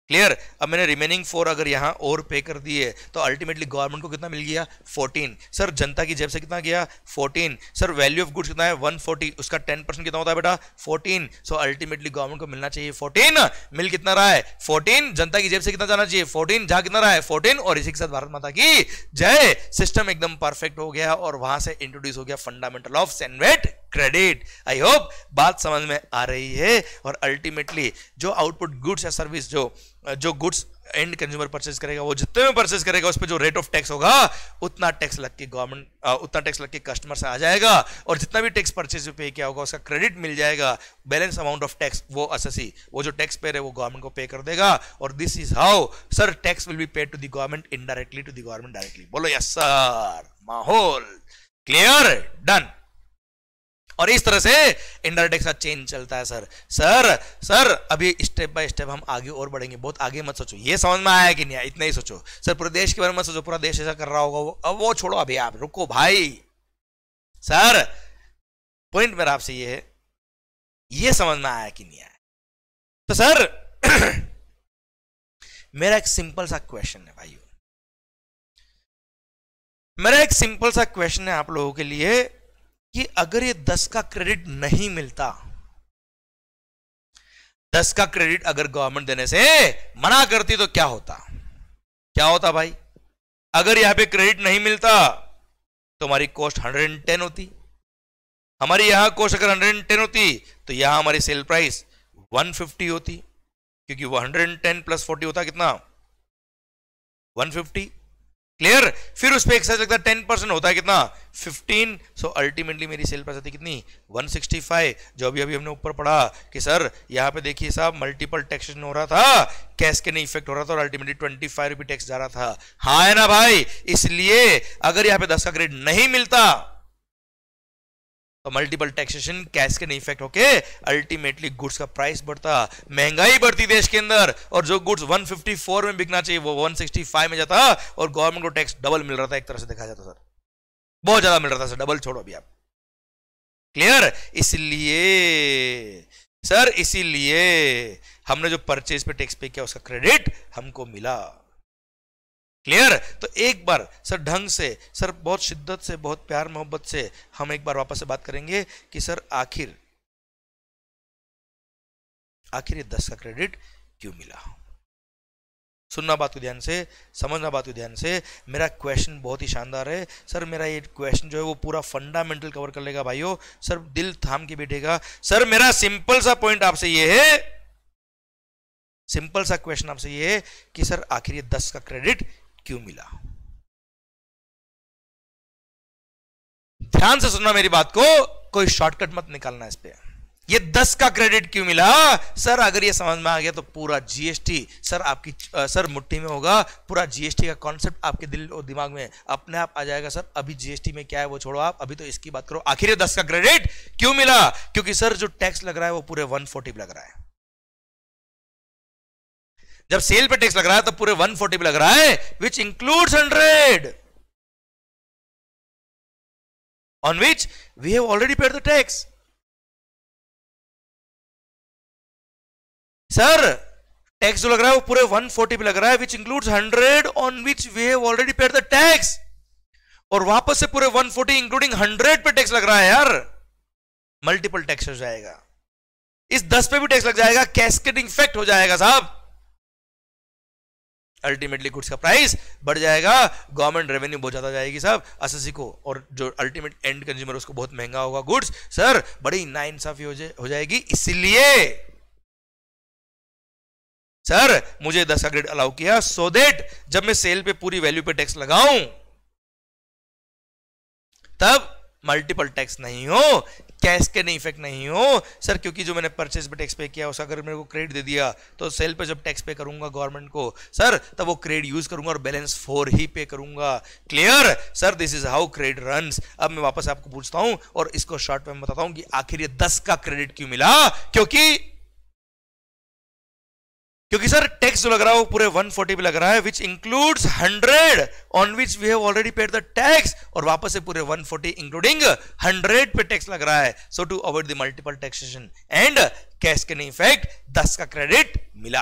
क्लियर, अब मैंने रिमेनिंग 4 अगर यहां और पे कर दिए तो अल्टीमेटली गवर्नमेंट को कितना मिल गया 14। सर जनता की जेब से कितना गया 14। सर वैल्यू ऑफ गुड्स कितना है 140, उसका 10% कितना होता है बेटा 14। सो अल्टीमेटली गवर्नमेंट को मिलना चाहिए 14, मिल कितना रहा है 14, जनता की जेब से कितना जाना चाहिए 14, जा कितना रहा है 14, और इसी के साथ भारत माता की जय। सिस्टम एकदम परफेक्ट हो गया और वहां से इंट्रोड्यूस हो गया fundamental of sandwich credit. I hope बात समझ में आ रही है। और अल्टीमेटली जो आउटपुट गुड्स या सर्विस जो गुड्स एंड कंज्यूमर परचेज करेगा, वो जितने में परचेज करेगा उस पर जो रेट ऑफ टैक्स होगा उतना टैक्स लग के गवर्नमेंट उतना टैक्स लग के कस्टमर से आ जाएगा, और जितना भी टैक्स परचेज पे किया होगा उसका क्रेडिट मिल जाएगा। बैलेंस अमाउंट ऑफ टैक्स वो एसएससी वो जो टैक्स पेयर है वो गवर्नमेंट को पे कर देगा। और this is how sir tax will be paid to the government indirectly to the government directly. बोलो यस सर, माहौल क्लियर, डन। और इस तरह से इनडायरेक्ट टैक्स का चेन चलता है सर अभी स्टेप बाय स्टेप हम आगे और बढ़ेंगे, बहुत आगे मत सोचो। ये समझ में आया कि नहीं, इतना ही सोचो। सर पूरे देश के बारे में मत सोचो, पूरा देश ऐसा कर रहा होगा वो छोड़ो, अभी आप रुको भाई। सर पॉइंट मेरा आपसे ये है, ये समझ में आया कि नहीं आया। तो सर मेरा एक सिंपल सा क्वेश्चन है भाइयों, मेरा एक सिंपल सा क्वेश्चन है आप लोगों के लिए कि अगर ये 10 का क्रेडिट नहीं मिलता, 10 का क्रेडिट अगर गवर्नमेंट देने से मना करती तो क्या होता भाई। अगर यहां पे क्रेडिट नहीं मिलता तो हमारी कॉस्ट 110 होती, हमारी यहां कॉस्ट अगर 110 होती तो यहां हमारी सेल प्राइस 150 होती, क्योंकि वो 110 प्लस 40 होता कितना 150। क्लियर। फिर उस पर एक्साइज लगता है 10% होता है कितना 15। सो अल्टीमेटली मेरी सेल प्राइस आती कितनी 165। जो अभी हमने ऊपर पढ़ा कि सर यहाँ पे देखिए साहब मल्टीपल टैक्सेशन हो रहा था, कैस्केडिंग इफेक्ट हो रहा था और अल्टीमेटली 25 रुपये टैक्स जा रहा था। हाँ है ना भाई। इसलिए अगर यहाँ पे 10 का ग्रेड नहीं मिलता तो मल्टीपल टैक्सेशन कैस्केडिंग इफेक्ट होके अल्टीमेटली गुड्स का प्राइस बढ़ता, महंगाई बढ़ती देश के अंदर, और जो गुड्स 154 में बिकना चाहिए वो 165 में जाता और गवर्नमेंट को टैक्स डबल मिल रहा था। एक तरह से देखा जाता सर, बहुत ज्यादा मिल रहा था सर, डबल छोड़ो अभी आप। क्लियर। इसीलिए हमने जो परचेज पे टैक्स पे किया उसका क्रेडिट हमको मिला। क्लियर। तो एक बार सर ढंग से, सर बहुत शिद्दत से, बहुत प्यार मोहब्बत से हम एक बार वापस से बात करेंगे कि सर आखिर ये 10 का क्रेडिट क्यों मिला। सुनना बात को ध्यान से, समझना बात को ध्यान से। मेरा क्वेश्चन बहुत ही शानदार है सर। मेरा ये क्वेश्चन जो है वो पूरा फंडामेंटल कवर कर लेगा भाइयों। सर दिल थाम के बैठेगा। सर मेरा सिंपल सा पॉइंट आपसे ये है, सिंपल सा क्वेश्चन आपसे ये है कि सर आखिर ये 10 का क्रेडिट क्यों मिला। ध्यान से सुनना मेरी बात को, कोई शॉर्टकट मत निकालना इस पे। ये 10 का क्रेडिट क्यों मिला सर, अगर ये समझ में आ गया तो पूरा जीएसटी सर आपकी सर मुट्ठी में होगा। पूरा जीएसटी का कॉन्सेप्ट आपके दिल और दिमाग में अपने आप आ जाएगा। सर अभी जीएसटी में क्या है वो छोड़ो आप, अभी तो इसकी बात करो। आखिर ये 10 का क्रेडिट क्यों मिला, क्योंकि सर जो टैक्स लग रहा है वो पूरे 140 पे लग रहा है। जब सेल पे टैक्स लग रहा है तो पूरे 140 पे लग रहा है, which includes 100 on which we have already paid the tax. Sir tax जो लग रहा है वो पूरे 140 पे लग रहा है, which includes 100 on which we have already paid the tax. और वापस से पूरे 140 इंक्लूडिंग 100 पे टैक्स लग रहा है यार, मल्टीपल टैक्स हो जाएगा। इस 10 पे भी टैक्स लग जाएगा, कैस्केडिंग इफेक्ट हो जाएगा साहब। अल्टीमेटली गुड्स का प्राइस बढ़ जाएगा, गवर्नमेंट रेवेन्यू बहुत ज्यादा जाएगी साहब एसएससी को, और जो अल्टीमेट एंड कंज्यूमर उसको बहुत महंगा होगा गुड्स। सर बड़ी नाइंसाफी हो जाएगी। इसलिए सर मुझे 10 का ग्रेड अलाउ किया सो दैट जब मैं सेल पे पूरी वैल्यू पे टैक्स लगाऊं तब मल्टीपल टैक्स नहीं हो, कैस्केडिंग इफेक्ट नहीं हो सर। क्योंकि जो मैंने परचेज पे टैक्स पे किया उसका अगर मेरे को क्रेडिट दे दिया तो सेल पे जब टैक्स पे करूंगा गवर्नमेंट को सर, तब वो क्रेडिट यूज करूंगा और बैलेंस 4 ही पे करूंगा। Clear sir, this is how credit runs. अब मैं वापस आपको पूछता हूं और इसको शॉर्ट में बताता हूं कि आखिर ये 10 का क्रेडिट क्यों मिला। क्योंकि सर टैक्स जो लग रहा है वो पूरे 140 पे लग रहा है, which includes 100 on which we have already paid the tax, और वापस से पूरे 140 इंक्लूडिंग 100 पे टैक्स लग रहा है। So to avoid the multiple taxation and cascading effect 10 का क्रेडिट मिला।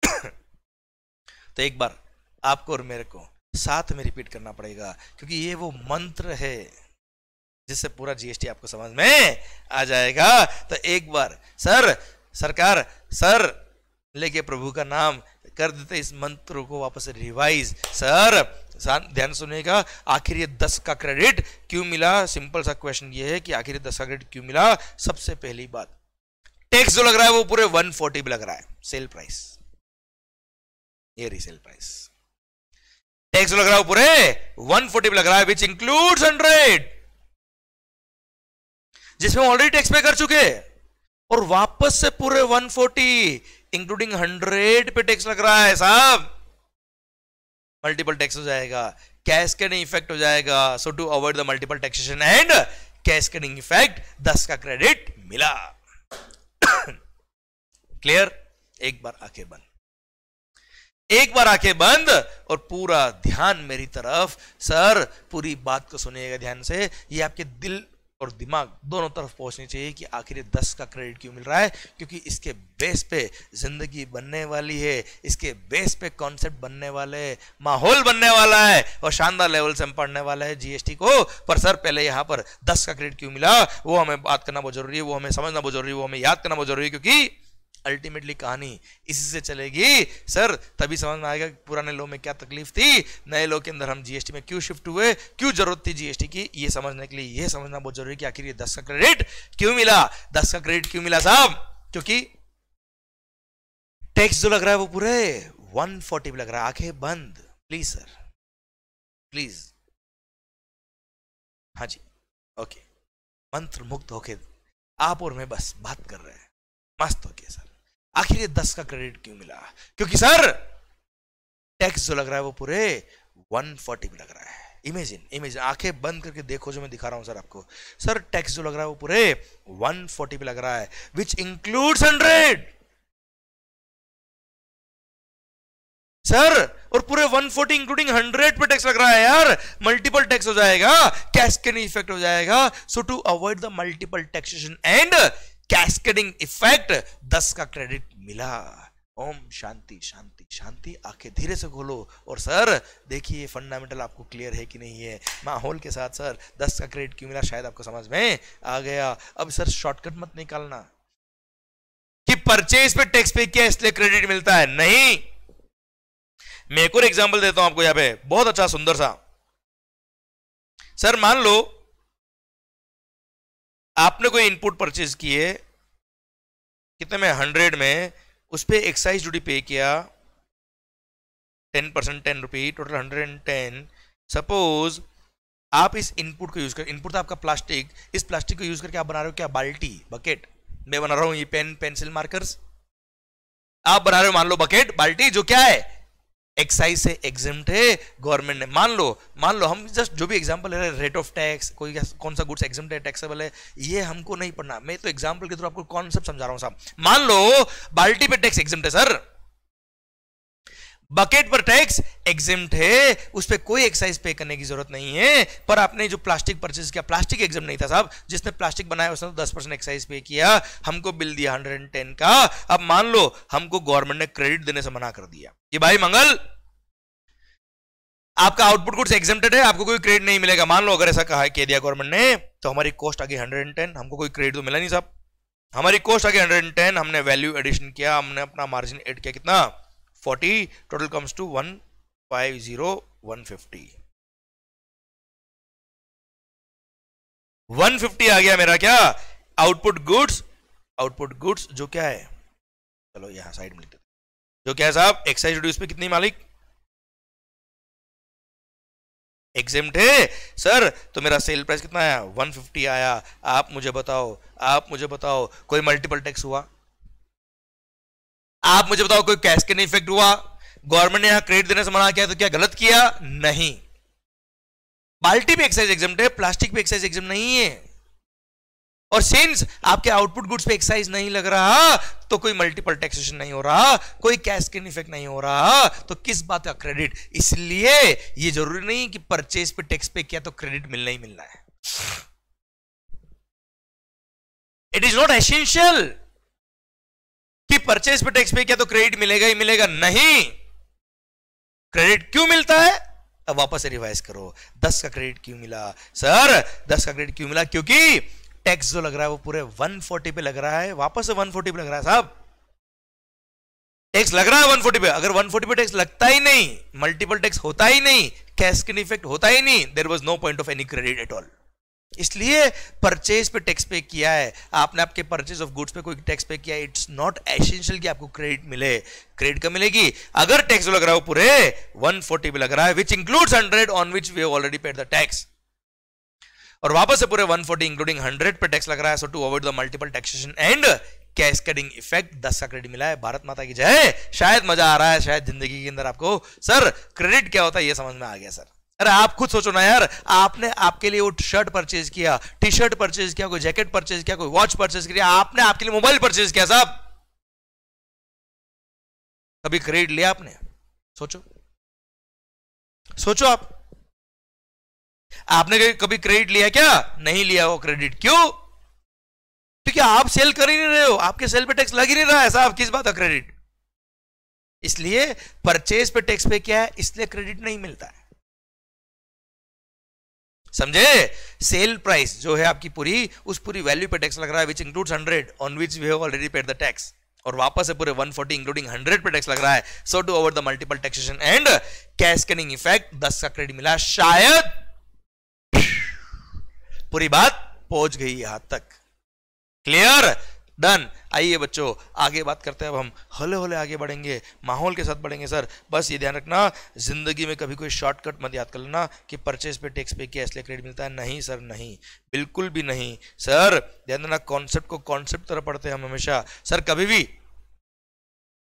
तो एक बार आपको और मेरे को साथ में रिपीट करना पड़ेगा, क्योंकि ये वो मंत्र है जिससे पूरा जीएसटी आपको समझ में आ जाएगा। तो एक बार सर सरकार सर लेके प्रभु का नाम कर देते इस मंत्र को वापस से रिवाइज। सर ध्यान सुनिएगा, आखिर ये 10 का क्रेडिट क्यों मिला। सिंपल सा क्वेश्चन ये है कि आखिर ये 10 का क्रेडिट क्यों मिला। सबसे पहली बात, टैक्स जो लग रहा है वो पूरे 140 पे लग रहा है, सेल प्राइस, ये रीसेल प्राइस। टैक्स जो लग रहा है वो पूरे 140 पे लग रहा है, विच इंक्लूड्स 100, जिसमें ऑलरेडी टैक्स पे कर चुके, और वापस से पूरे 140 इंक्लूडिंग 100 पे टैक्स लग रहा है साहब। मल्टीपल टैक्स हो जाएगा, कैस्केडिंग इफेक्ट हो जाएगा। So to avoid the multiple taxation and cascading effect 10 का क्रेडिट मिला। क्लियर। एक बार आंखें बंद, एक बार आंखें बंद और पूरा ध्यान मेरी तरफ। सर पूरी बात को सुनिएगा ध्यान से, ये आपके दिल और दिमाग दोनों तरफ पहुंचनी चाहिए कि आखिर ये 10 का क्रेडिट क्यों मिल रहा है। क्योंकि इसके बेस पे जिंदगी बनने वाली है, इसके बेस पे कॉन्सेप्ट बनने वाले हैं, माहौल बनने वाला है और शानदार लेवल से हम पढ़ने वाला है जीएसटी को। पर सर पहले यहाँ पर 10 का क्रेडिट क्यों मिला वो हमें बात करना बहुत जरूरी है, वो हमें समझना बहुत जरूरी है, वो हमें याद करना बहुत जरूरी है, क्योंकि अल्टीमेटली कहानी इसी से चलेगी। सर तभी समझ में आएगा कि पुराने लॉ में क्या तकलीफ थी, नए लॉ के अंदर हम जीएसटी में क्यों शिफ्ट हुए, क्यों जरूरत थी जीएसटी की। ये समझने के लिए ये समझना बहुत जरूरी है कि आखिर ये 10 का क्रेडिट क्यों मिला। 10 का क्रेडिट क्यों मिला साहब, क्योंकि टैक्स जो लग रहा है वो पूरे 140 लग रहा है। आंखें बंद प्लीज सर, प्लीज। हाँ जी, ओके, मंत्र मुक्त होके आप और मैं बस बात कर रहे हैं, मस्त हो गया सर। आखिर ये 10 का क्रेडिट क्यों मिला? क्योंकि सर टैक्स जो लग रहा है वो पूरे 140 में लग रहा है। इमेजिन आंखें बंद करके देखो जो मैं दिखा रहा हूं सर आपको। सर टैक्स जो लग रहा है वो पूरे 140 पे लग रहा है, विच इंक्लूड्स 100 सर, और पूरे 140 इंक्लूडिंग 100 पे टैक्स लग रहा है यार। मल्टीपल टैक्स हो जाएगा, कैस्केडिंग इफेक्ट हो जाएगा। So to avoid the multiple taxation and cascading effect 10 का क्रेडिट मिला। ओम शांति शांति शांति। आंखें धीरे से खोलो और सर देखिए फंडामेंटल आपको क्लियर है कि नहीं है। माहौल के साथ सर 10 का क्रेडिट क्यों मिला शायद आपको समझ में आ गया। अब सर शॉर्टकट मत निकालना कि परचेज पे टैक्स पे किया इसलिए क्रेडिट मिलता है, नहीं। मैं एक और एग्जांपल देता हूं आपको यहां पे, बहुत अच्छा सुंदर सा। सर मान लो आपने कोई इनपुट परचेज किए, कितने में? 100 में। उस पर एक्साइज ड्यूटी पे किया 10%, 10 रुपये, टोटल 110। सपोज आप इस इनपुट को यूज कर, इनपुट था आपका प्लास्टिक, इस प्लास्टिक को यूज करके आप बना रहे हो क्या? बाल्टी, बकेट। मैं बना रहा हूं ये पेन, पेंसिल, मार्कर्स। आप बना रहे हो मान लो बकेट, बाल्टी, जो क्या है? एक्साइज से एग्जेम्प्ट है गवर्नमेंट ने। मान लो हम जस्ट जो भी एग्जांपल है, रेट ऑफ टैक्स, कोई कौन सा गुड्स एग्जेम्प्ट है, टैक्सेबल है, ये हमको नहीं पढ़ना। मैं तो एग्जांपल के थ्रू आपको कॉन्सेप्ट समझा रहा हूं साहब। मान लो बाल्टी पे टैक्स एग्जेम्प्ट है सर, बकेट पर टैक्स एग्जेम्प्ट है, उस पर कोई एक्साइज पे करने की जरूरत नहीं है। पर आपने जो प्लास्टिक परचेज किया, प्लास्टिक एग्जेम्प्ट नहीं था साहब, जिसने प्लास्टिक बनाया उसने तो 10% एक्साइज पे किया, हमको बिल दिया 110 का। अब मान लो हमको गवर्नमेंट ने क्रेडिट देने से मना कर दिया कि भाई मंगल आपका आउटपुट गुड्स एग्जेम्प्टेड है, आपको कोई क्रेडिट नहीं मिलेगा। मान लो अगर ऐसा कहा कह दिया गवर्नमेंट ने, तो हमारी कॉस्ट आ गई 110, हमको कोई क्रेडिट तो मिला नहीं साहब। हमारी कॉस्ट आ गई 110, हमने वैल्यू एडिशन किया, हमने अपना मार्जिन ऐड किया, कितना? 40, टोटल कम्स टू 150, 150। 150 आ गया मेरा क्या? Output goods. आउटपुट गुड्स जो क्या है, चलो यहां साइड में लिखते हैं, जो क्या है साहब? Excise duty. उस पे कितनी मालिक? एग्जेम्प्ट है सर, तो मेरा सेल प्राइस कितना आया? 150 आया। आप मुझे बताओ कोई मल्टीपल टैक्स हुआ? आप मुझे बताओ कोई कैस्केड इफेक्ट हुआ? गवर्नमेंट ने यहां क्रेडिट देने से मना किया तो क्या गलत किया? नहीं। बाल्टी पे एक्साइज एग्जेम्प्ट है, प्लास्टिक पे एक्साइज एग्जेम्प्ट नहीं है। और सिंस आपके आउटपुट गुड्स पे एक्साइज नहीं लग रहा तो कोई मल्टीपल टैक्सेशन नहीं हो रहा, कोई कैस्केड इफेक्ट नहीं हो रहा, तो किस बात का क्रेडिट? इसलिए ये जरूरी नहीं कि परचेज पे टैक्स पे किया तो क्रेडिट मिलना ही मिलना है। इट इज नॉट एसेंशियल कि परचेज पे टैक्स पे किया तो क्रेडिट मिलेगा ही मिलेगा, नहीं। क्रेडिट क्यों मिलता है? अब वापस से रिवाइज करो, 10 का क्रेडिट क्यों मिला सर? 10 का क्रेडिट क्यों मिला? क्योंकि टैक्स जो लग रहा है वो पूरे 140 पे लग रहा है। वापस से 140 पे लग रहा है साहब, टैक्स लग रहा है 140 पे। अगर 140 पे टैक्स लगता ही नहीं, मल्टीपल टैक्स होता ही नहीं, कैस्केड इफेक्ट होता ही नहीं, there was no point of any credit at all. इसलिए परचेज पे टैक्स पे किया है आपने, आपके परचेज ऑफ गुड्स पे कोई टैक्स पे किया, इट्स नॉट एसेंशियल कि आपको क्रेडिट मिले। क्रेडिट कब मिलेगी? अगर टैक्स लग रहा है वो पूरे 140 पे लग रहा है, which includes 100 on which we have already paid the tax. और वापस से पूरे 140 इंक्लूडिंग 100 पे टैक्स लग रहा है। So to avoid the multiple taxation and cascading effect 10 का क्रेडिट मिला है। भारत माता की जय। शायद मजा आ रहा है, शायद जिंदगी के अंदर आपको सर क्रेडिट क्या होता है ये समझ में आ गया सर। अरे आप खुद सोचो ना यार, आपने आपके लिए वो शर्ट परचेज किया, टी शर्ट परचेज किया, कोई जैकेट परचेज किया, कोई वॉच परचेज किया, आपने आपके लिए मोबाइल परचेज किया साहब, कभी क्रेडिट लिया आपने? सोचो आपने कभी क्रेडिट लिया क्या? नहीं लिया वो क्रेडिट। क्यों? क्योंकि आप सेल कर ही नहीं रहे हो, आपके सेल पे टैक्स लग ही नहीं रहा है साहब, किस बात का क्रेडिट? इसलिए परचेज पे टैक्स पे क्या है, इसलिए क्रेडिट नहीं मिलता है। समझे? सेल प्राइस जो है आपकी पूरी, उस पूरी वैल्यू पे टैक्स लग रहा है, which includes 100 on which we have already paid the tax. और वापस से पूरे 140 इंक्लूडिंग 100 पे टैक्स लग रहा है। So to avoid the multiple taxation and cascading effect 10 का क्रेडिट मिला। शायद पूरी बात पहुंच गई यहां तक। क्लियर? डन। आइए बच्चों आगे बात करते हैं। अब हम हौले हौले आगे बढ़ेंगे, माहौल के साथ बढ़ेंगे। सर बस ये ध्यान रखना, जिंदगी में कभी कोई शॉर्टकट मत याद कर लेना कि परचेज पे टैक्स पे किया इसलिए क्रेडिट मिलता है। नहीं सर, नहीं, बिल्कुल भी नहीं सर। ध्यान देना, कॉन्सेप्ट को कॉन्सेप्ट तरह पढ़ते हैं हम हमेशा। सर कभी भी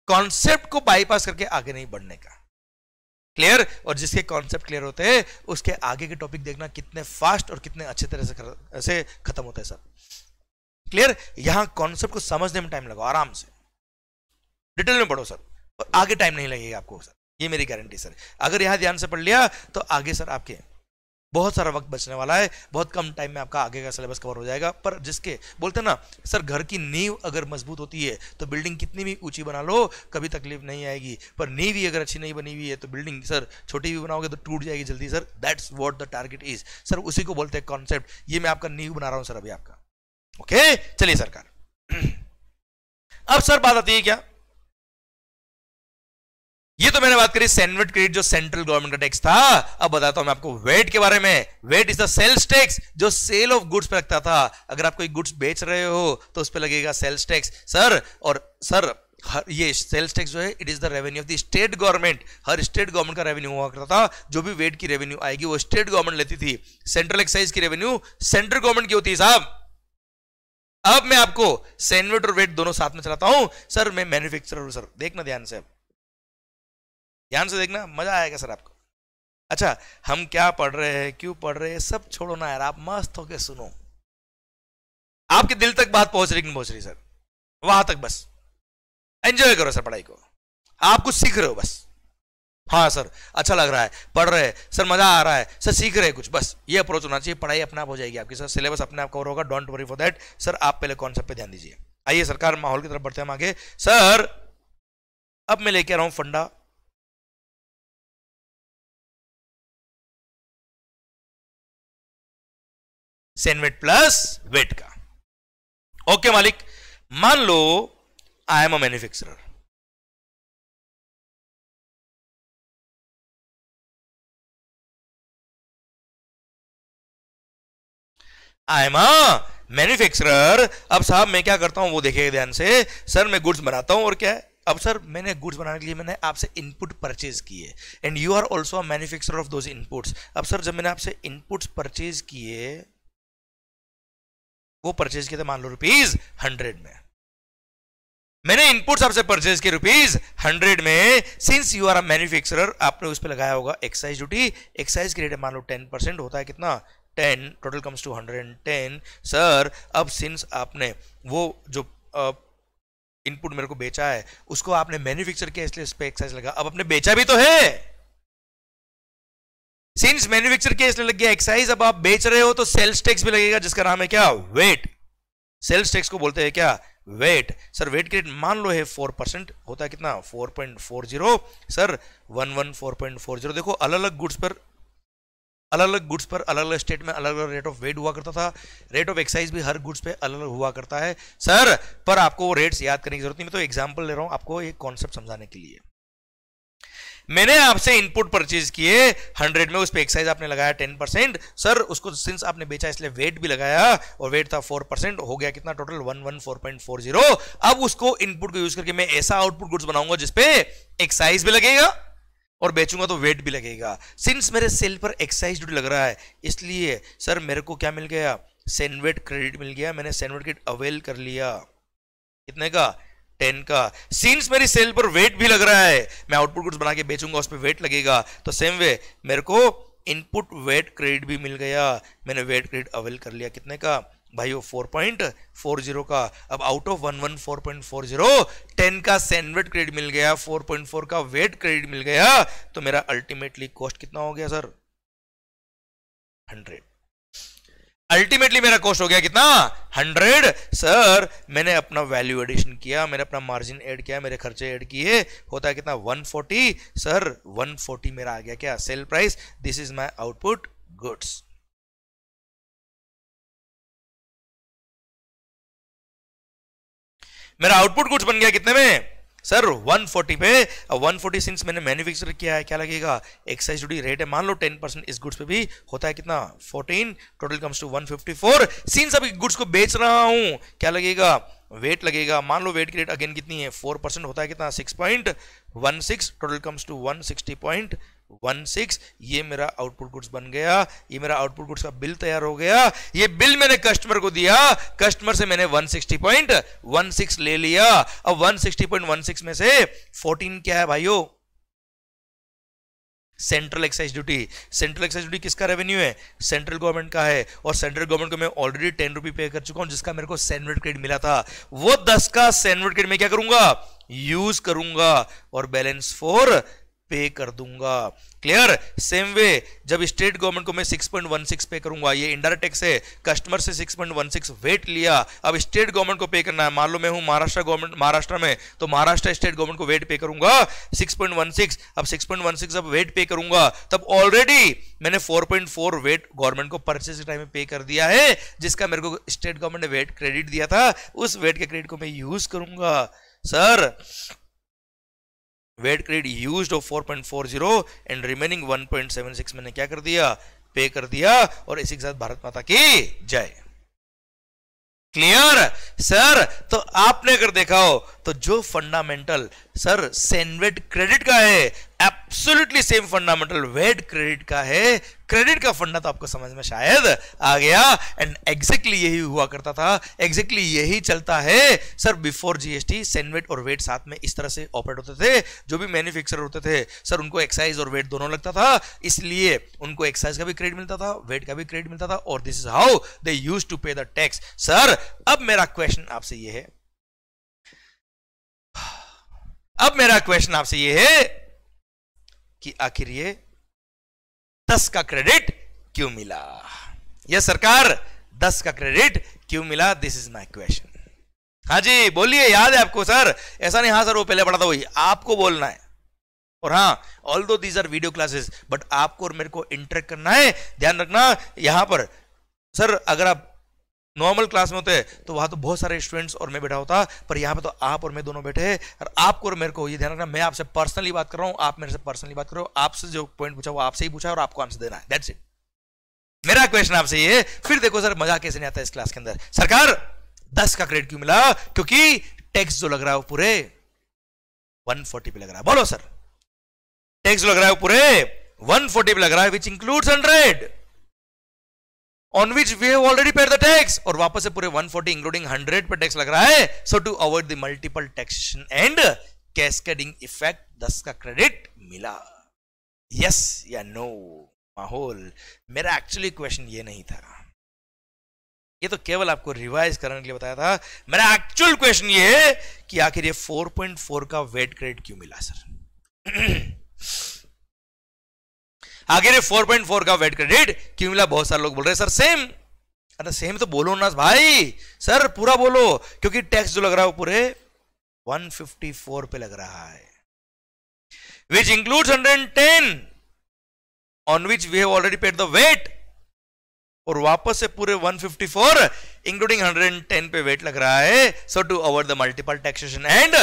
कॉन्सेप्ट को बाईपास करके आगे नहीं बढ़ने का। क्लियर? और जिसके कॉन्सेप्ट क्लियर होते हैं उसके आगे के टॉपिक देखना कितने फास्ट और कितने अच्छे तरह से खत्म होते हैं सर। क्लियर? यहां कॉन्सेप्ट को समझने में टाइम लगाओ, आराम से डिटेल में पढ़ो सर, और आगे टाइम नहीं लगेगा आपको सर, ये मेरी गारंटी सर। अगर यहां ध्यान से पढ़ लिया तो आगे सर आपके बहुत सारा वक्त बचने वाला है, बहुत कम टाइम में आपका आगे का सिलेबस कवर हो जाएगा। पर जिसके बोलते हैं ना सर, घर की नींव अगर मजबूत होती है तो बिल्डिंग कितनी भी ऊंची बना लो कभी तकलीफ नहीं आएगी, पर नींव ही अगर अच्छी नहीं बनी हुई है तो बिल्डिंग सर छोटी भी बनाओगे तो टूट जाएगी जल्दी sir. That's what the target is sir, उसी को बोलते हैं कॉन्सेप्ट। ये मैं आपका नींव बना रहा हूं सर अभी आपका। ओके चलिए सरकार, अब सर बात आती है क्या, ये तो मैंने बात करी सैंडविच क्रेडिट जो सेंट्रल गवर्नमेंट का टैक्स था। अब बताता हूं मैं आपको वेट के बारे में। VAT is the sales tax जो सेल ऑफ गुड्स पे लगता था। अगर आप कोई गुड्स बेच रहे हो तो उस पे लगेगा सेल्स टैक्स सर। और सर ये सेल्स टैक्स जो है it is the revenue of the state government. Her state government का रेवेन्यू हुआ करता था। जो भी वेट की रेवेन्यू आएगी वो स्टेट गवर्नमेंट लेती थी। सेंट्रल एक्साइज की रेवेन्यू सेंट्रल गवर्नमेंट की होती है साहब। अब मैं आपको सैंडविच और वेट दोनों साथ में चलाता हूं सर। मैं मैन्युफैक्चरर हूं सर, देखना ध्यान से, ध्यान से देखना, मजा आएगा सर आपको। अच्छा हम क्या पढ़ रहे हैं, क्यों पढ़ रहे हैं, सब छोड़ो ना यार, आप मस्त होके सुनो। आपके दिल तक बात पहुंच रही कि नहीं पहुंच रही सर, वहां तक बस एंजॉय करो सर पढ़ाई को। आप कुछ सीख रहे हो बस। हाँ सर अच्छा लग रहा है, पढ़ रहे हैं सर, मजा आ रहा है सर, सीख रहे हैं कुछ, बस ये अप्रोच होना चाहिए। पढ़ाई अपने आप हो जाएगी आपकी सर, सिलेबस अपने आप कवर होगा, don't worry for that sir. आप पहले कॉन्सेप्ट पे ध्यान दीजिए। आइए सरकार माहौल की तरफ बढ़ते हैं हम आगे। सर अब मैं लेके आ रहा हूं फंडा सैंडविच प्लस वेट का। ओके मालिक, मान लो I am a manufacturer, I am a manufacturer. अब साहब मैं क्या करता हूं वो देखिए ध्यान से। सर मैं गुड्स बनाता हूं और क्या है, अब सर मैंने गुड्स बनाने के लिए मैंने आपसे इनपुट परचेज किए and you are also a manufacturer of those inputs. अब सर जब मैंने आपसे इनपुट्स परचेज किए, वो परचेज किए थे मान लो ₹100 में, मैंने इनपुट्स आपसे परचेज किए ₹100 में। Since you are a manufacturer आपने उस पर लगाया होगा एक्साइज ड्यूटी। एक्साइज की रेट मान लो 10% होता है, कितना 10, टोटल कम्स टू 110 सर। अब सिंस आपने वो जो इनपुट मेरे को बेचा है उसको आपने मैन्युफैक्चर किया इसलिए उस पर एक्साइज लगा। अब आपने बेचा भी तो है, सिंस मैन्युफैक्चर किया इसलिए लग गया एक्साइज। अब आप बेच रहे हो तो सेल्स टैक्स भी लगेगा जिसका नाम है क्या, वेट। सेल्स टैक्स को बोलते हैं क्या, वेट। सर वेट की रेट मान लो है 4%, होता है कितना 4.40 सर, 114.40। देखो अलग अलग गुड्स पर अलग अलग स्टेट में अलग अलग रेट ऑफ वेट हुआ करता था। रेट ऑफ एक्साइज भी हर गुड्स पे अलग अलग हुआ करता है सर। पर आपको वो रेट्स याद करने की जरूरत नहीं, मैं तो एग्जांपल ले रहा हूं आपको एक कॉन्सेप्ट समझाने के लिए। मैंने आपसे इनपुट परचेज किए 100 में, उस पे एक्साइज आपने लगाया 10% सर। उसको सिंस आपने बेचा इसलिए वेट भी लगाया और वेट था 4%, हो गया कितना टोटल 114.40। अब उसको इनपुट को यूज करके मैं ऐसा आउटपुट गुड्स बनाऊंगा जिसपे एक्साइज भी लगेगा और बेचूंगा तो वेट भी लगेगा। सिंस मेरे सेल पर एक्साइज ड्यूटी लग रहा है इसलिए सर मेरे को क्या मिल गया, सैंडविच क्रेडिट मिल गया। मैंने सैंडविच क्रेडिट अवेल कर लिया, कितने का, 10 का। सिंस मेरी सेल पर वेट भी लग रहा है, मैं आउटपुट गुड्स बना के बेचूंगा उस पर वेट लगेगा, तो सेम वे मेरे को इनपुट वेट क्रेडिट भी मिल गया। मैंने वेट क्रेडिट अवेल कर लिया, कितने का भाई, वो 4.40 का। अब आउट ऑफ 114.40 10 का सैंडविच क्रेडिट मिल गया, 4.4 का वेट क्रेडिट मिल गया, तो मेरा अल्टीमेटली कॉस्ट कितना हो गया सर, 100। अल्टीमेटली मेरा कॉस्ट हो गया कितना, 100 सर। मैंने अपना वैल्यू एडिशन किया, मैंने अपना मार्जिन ऐड किया, मेरे खर्चे ऐड किए, होता है कितना 140 सर। 140 मेरा आ गया क्या, sale price. This is my output goods. मेरा आउटपुट गुड्स बन गया कितने में सर, 140 पे। 140 सिंस मैंने मैन्युफैक्चर किया है, क्या लगेगा, एक्साइज ड्यूटी रेट है मान लो 10% इस गुड्स पे भी, होता है कितना 14, टोटल कम्स टू 154। सिंस अभी गुड्स को बेच रहा हूं क्या लगेगा, वेट लगेगा, मान लो वेट की रेट अगेन कितनी है 4% होता है कितना 6.16, टोटल कम्स टू 160.16। ये मेरा आउटपुट गुड्स बन गया, ये मेरा आउटपुट गुड्स का बिल तैयार हो गया। ये बिल मैंने कस्टमर को दिया, कस्टमर से मैंने 160.16 ले लिया। अब 160.16 में से 14 क्या है भाइयों? Central excise duty. Central excise duty किसका रेवेन्यू है? सेंट्रल गवर्नमेंट का है। और सेंट्रल गवर्नमेंट को मैं ऑलरेडी 10 रुपये पे कर चुका हूं, जिसका मेरे को सैंडविच क्रेडिट मिला था। वो 10 का सैंडविच क्रेडिट मैं क्या करूंगा? यूज करूंगा और बैलेंस 4 पे कर दूंगा। क्लियर? सेम वे जब स्टेट गवर्नमेंट को मैं 6.16 पे करूंगा, ये इनडायरेक्ट टैक्स है, कस्टमर से 6.16 वेट लिया, अब स्टेट गवर्नमेंट को पे करना है। मान लो मैं हूं महाराष्ट्र गवर्नमेंट, महाराष्ट्र में, तो महाराष्ट्र स्टेट गवर्नमेंट को वेट पे करूंगा 6.16। अब 6.16 जब वेट पे करूंगा तब ऑलरेडी मैंने 4.4 वेट गवर्नमेंट को परचेज के टाइम में पे कर दिया है, जिसका मेरे को स्टेट गवर्नमेंट ने वेट क्रेडिट दिया था। उस वेट के क्रेडिट को मैं यूज करूंगा। Sir wait credit used of 4.40 and remaining 1.76 मैंने क्या कर दिया? पे कर दिया। और इसी के साथ भारत माता की जय। क्लियर? सर तो आपने अगर देखा हो तो जो फंडामेंटल सर सैनवेट क्रेडिट का है, absolutely same fundamental wait credit का है। क्रेडिट का फंडा तो आपको समझ में शायद आ गया। एंड एग्जैक्टली यही हुआ करता था, एग्जैक्टली यही चलता है सर। बिफोर जीएसटी सैनवेट और वेट साथ में इस तरह से ऑपरेट होते थे। जो भी मैन्युफैक्चरर होते थे सर, उनको एक्साइज और वेट दोनों लगता था, इसलिए उनको एक्साइज का भी क्रेडिट मिलता था, वेट का भी क्रेडिट मिलता था। और this is how they used to pay the tax. Sir अब मेरा क्वेश्चन आपसे ये है, कि आखिर ये 10 का क्रेडिट क्यों मिला? यस सरकार, 10 का क्रेडिट क्यों मिला? This is my question. हाँ जी बोलिए, याद है आपको सर? ऐसा नहीं हाँ सर वो पहले पढ़ा था वही, आपको बोलना है। और हाँ, although these are video classes, but आपको और मेरे को इंटरेक्ट करना है। ध्यान रखना यहां पर सर, अगर आप नॉर्मल क्लास में होते हैं तो वहां तो बहुत सारे स्टूडेंट्स और मैं बैठा होता, पर यहां पे तो आप और मैं दोनों बैठे हैं। और आपको और मेरे को ये ध्यान रखना, मैं आपसे पर्सनली बात कर रहा हूं, आप मेरे से पर्सनली बात कर रहे हो। आपसे जो पॉइंट पूछा वो आपसे ही पूछा है और आपको आंसर देना है। That's it. मेरा क्वेश्चन आपसे ये, फिर देखो सर मजा कैसे नहीं आता इस क्लास के अंदर। सरकार 10 का क्रेडिट क्यों मिला? क्योंकि टैक्स जो लग रहा है वो पूरे 140 पे लग रहा है। बोलो सर, टैक्स लग रहा है वो पूरे 140 पे लग रहा है, which includes 100 on which we have already paid the tax, और वापस से पूरे 140 इंक्लूडिंग 100 पे टैक्स लग रहा है। So to avoid the multiple taxation and cascading effect 10 का क्रेडिट मिला। यस या नो? माहौल, मेरा एक्चुअली क्वेश्चन ये नहीं था, ये तो केवल आपको रिवाइज करने के लिए बताया था। मेरा एक्चुअल क्वेश्चन ये है कि आखिर ये 4.4 का वेट क्रेडिट क्यों मिला सर? आखिर 4.4 का वेट क्रेडिट क्यों मिला? बहुत सारे लोग बोल रहे हैं सर सेम। अरे सेम तो बोलो ना भाई, सर पूरा बोलो, क्योंकि टैक्स जो लग रहा है वो पूरे 154 पे लग रहा है, which includes 110 on which we have already paid the VAT, और वापस से पूरे 154 इंक्लूडिंग 110 पे वेट लग रहा है। So to avoid the multiple taxation and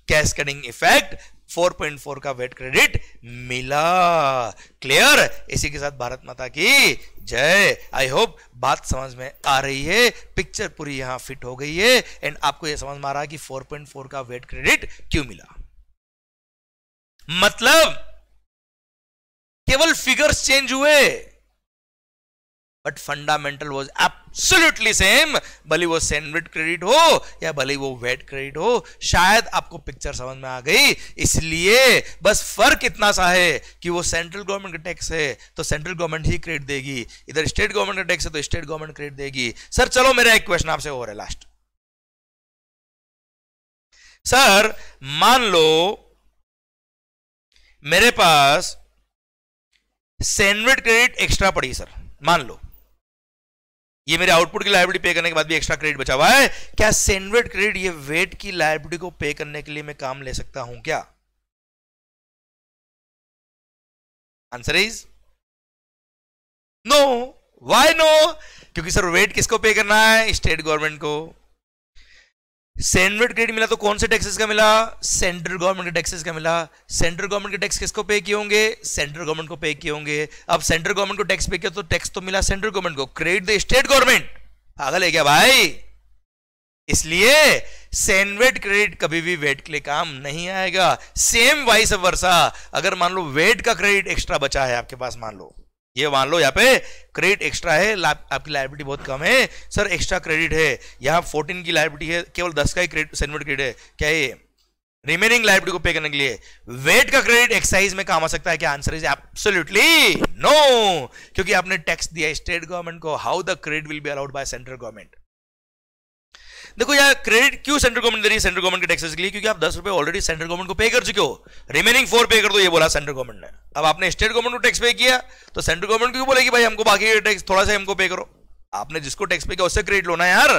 cascading effect 4.4 का वेट क्रेडिट मिला। क्लियर? इसी के साथ भारत माता की जय। आई होप बात समझ में आ रही है, पिक्चर पूरी यहां फिट हो गई है एंड आपको यह समझ में आ रहा है कि 4.4 का वेट क्रेडिट क्यों मिला। मतलब केवल फिगर्स चेंज हुए, but fundamental was absolutely same, भले वो सैनवेट क्रेडिट हो या भले वो वेट क्रेडिट हो। शायद आपको पिक्चर समझ में आ गई, इसलिए बस फर्क इतना सा है कि वो सेंट्रल गवर्नमेंट का टैक्स है तो सेंट्रल गवर्नमेंट ही क्रेडिट देगी, इधर स्टेट गवर्नमेंट का टैक्स है तो स्टेट गवर्नमेंट क्रेडिट देगी। सर चलो मेरा एक क्वेश्चन आपसे और है लास्ट। सर मान लो मेरे पास सैनवेट क्रेडिट एक्स्ट्रा पड़ी सर, मान लो ये मेरे आउटपुट की लायबिलिटी पे करने के बाद भी एक्स्ट्रा क्रेडिट बचा हुआ है, क्या सैनवेट क्रेडिट ये वेट की लायबिलिटी को पे करने के लिए मैं काम ले सकता हूं क्या? Answer is no. Why no? क्योंकि सर वेट किसको पे करना है? स्टेट गवर्नमेंट को। सैनवेट क्रेडिट मिला तो कौन से टैक्सेस का मिला? सेंट्रल गवर्नमेंट के टैक्सेस का मिला। सेंट्रल गवर्नमेंट के टैक्स किसको पे किए होंगे? सेंट्रल गवर्नमेंट को पे किए होंगे। अब सेंट्रल गवर्नमेंट को टैक्स पे किया तो टैक्स तो मिला सेंट्रल गवर्नमेंट को, क्रेडिट द स्टेट गवर्नमेंट। पागल है क्या भाई? इसलिए सेनवेट क्रेडिट कभी भी वेट के लिए काम नहीं आएगा। सेम वाइस वर्सा, अगर मान लो वेट का क्रेडिट एक्स्ट्रा बचा है आपके पास, मान लो ये मान लो यहाँ पे क्रेडिट एक्स्ट्रा है, आपकी लायबिलिटी बहुत कम है सर, एक्स्ट्रा क्रेडिट है, यहाँ 14 की लायबिलिटी है, केवल 10 का ही क्रेडिट सेनवेट क्रेडिट है, क्या ये रिमेनिंग लायबिलिटी को पे करने के लिए वेट का क्रेडिट एक्साइज में काम आ सकता है क्या? आंसर इज एब्सोल्युटली नो, क्योंकि आपने टैक्स दिया स्टेट गवर्नमेंट को। How the credit will be allowed by central government? देखो यार, क्रेडिट क्यों सेंट्रल गवर्नमेंट दे रही है सेंट्रल गवर्नमेंट के टैक्सेस के लिए? क्योंकि आप 10 रुपए ऑलरेडी सेंट्रल गवर्नमेंट को पे कर चुके हो, रिमेनिंग 4 पे कर दो, ये बोला सेंट्रल गवर्नमेंट ने। अब आपने स्टेट गवर्नमेंट को टैक्स पे किया तो सेंट्रल गवर्नमेंट क्यों बोलेगी भाई हमको बाकी टैक्स थोड़ा सा हमको पे करो? आपने जिसको टैक्स पे किया उससे क्रेडिट लो ना यार,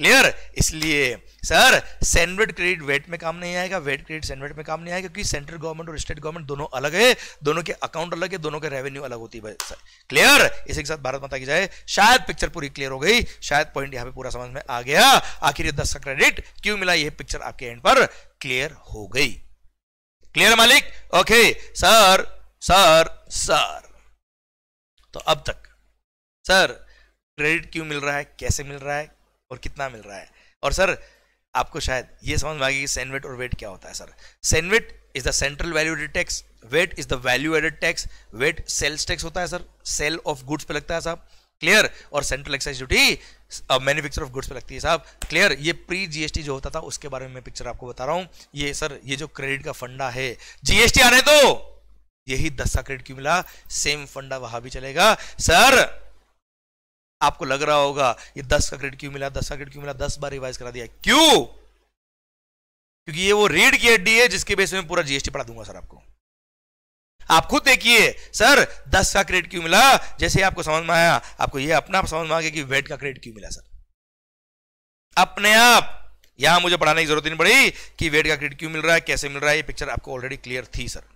क्लियर? इसलिए सर सेनवेट क्रेडिट वेट में काम नहीं आएगा, वेट क्रेडिट सेनवेट में काम नहीं आएगा, क्योंकि सेंट्रल गवर्नमेंट और स्टेट गवर्नमेंट दोनों अलग है, दोनों के अकाउंट अलग है, दोनों के रेवेन्यू अलग होती है। क्लियर? इसी के साथ भारत माता की जय। शायद पिक्चर पूरी क्लियर हो गई, शायद पॉइंट यहां पे पूरा समझ में आ गया, आखिर ये 10 का क्रेडिट क्यों मिला, ये पिक्चर आपके एंड पर क्लियर हो गई। क्लियर मालिक? ओके सर सर सर, तो अब तक सर क्रेडिट क्यों मिल रहा है, कैसे मिल रहा है और कितना मिल रहा है, और सर आपको शायद ये समझ में आ गई कि सेनवेट और वेट क्या होता है। Sir CENVAT is the central value added tax, VAT is the value added tax, VAT sales tax होता है सर, सेल ऑफ गुड्स पे लगता है साहब, क्लियर? और central excise duty manufacture of goods पे लगती है साहब, क्लियर? ये प्री जीएसटी जो होता था उसके बारे में मैं पिक्चर आपको बता रहा हूं। ये सर ये जो क्रेडिट का फंडा है, जीएसटी आने दो, यही 10 का क्रेडिट क्यों मिला, सेम फंडा वहां भी चलेगा। सर आपको लग रहा होगा ये 10 का क्रेडिट क्यों मिला, 10 का क्रेडिट क्यों मिला, 10 बार रिवाइज करा दिया, क्यों? क्योंकि ये वो रीड की हड्डी है जिसके बेस में पूरा जीएसटी पढ़ा दूंगा सर आपको। आप खुद देखिए सर 10 का क्रेडिट क्यों मिला, जैसे आपको समझ में आया, आपको ये अपना समझ में आ गया कि वेट का क्रेडिट क्यों मिला सर, अपने आप। यहां मुझे पढ़ाने की जरूरत नहीं पड़ी कि वेट का क्रेडिट क्यों मिल रहा है, कैसे मिल रहा है, ये पिक्चर आपको ऑलरेडी क्लियर थी सर।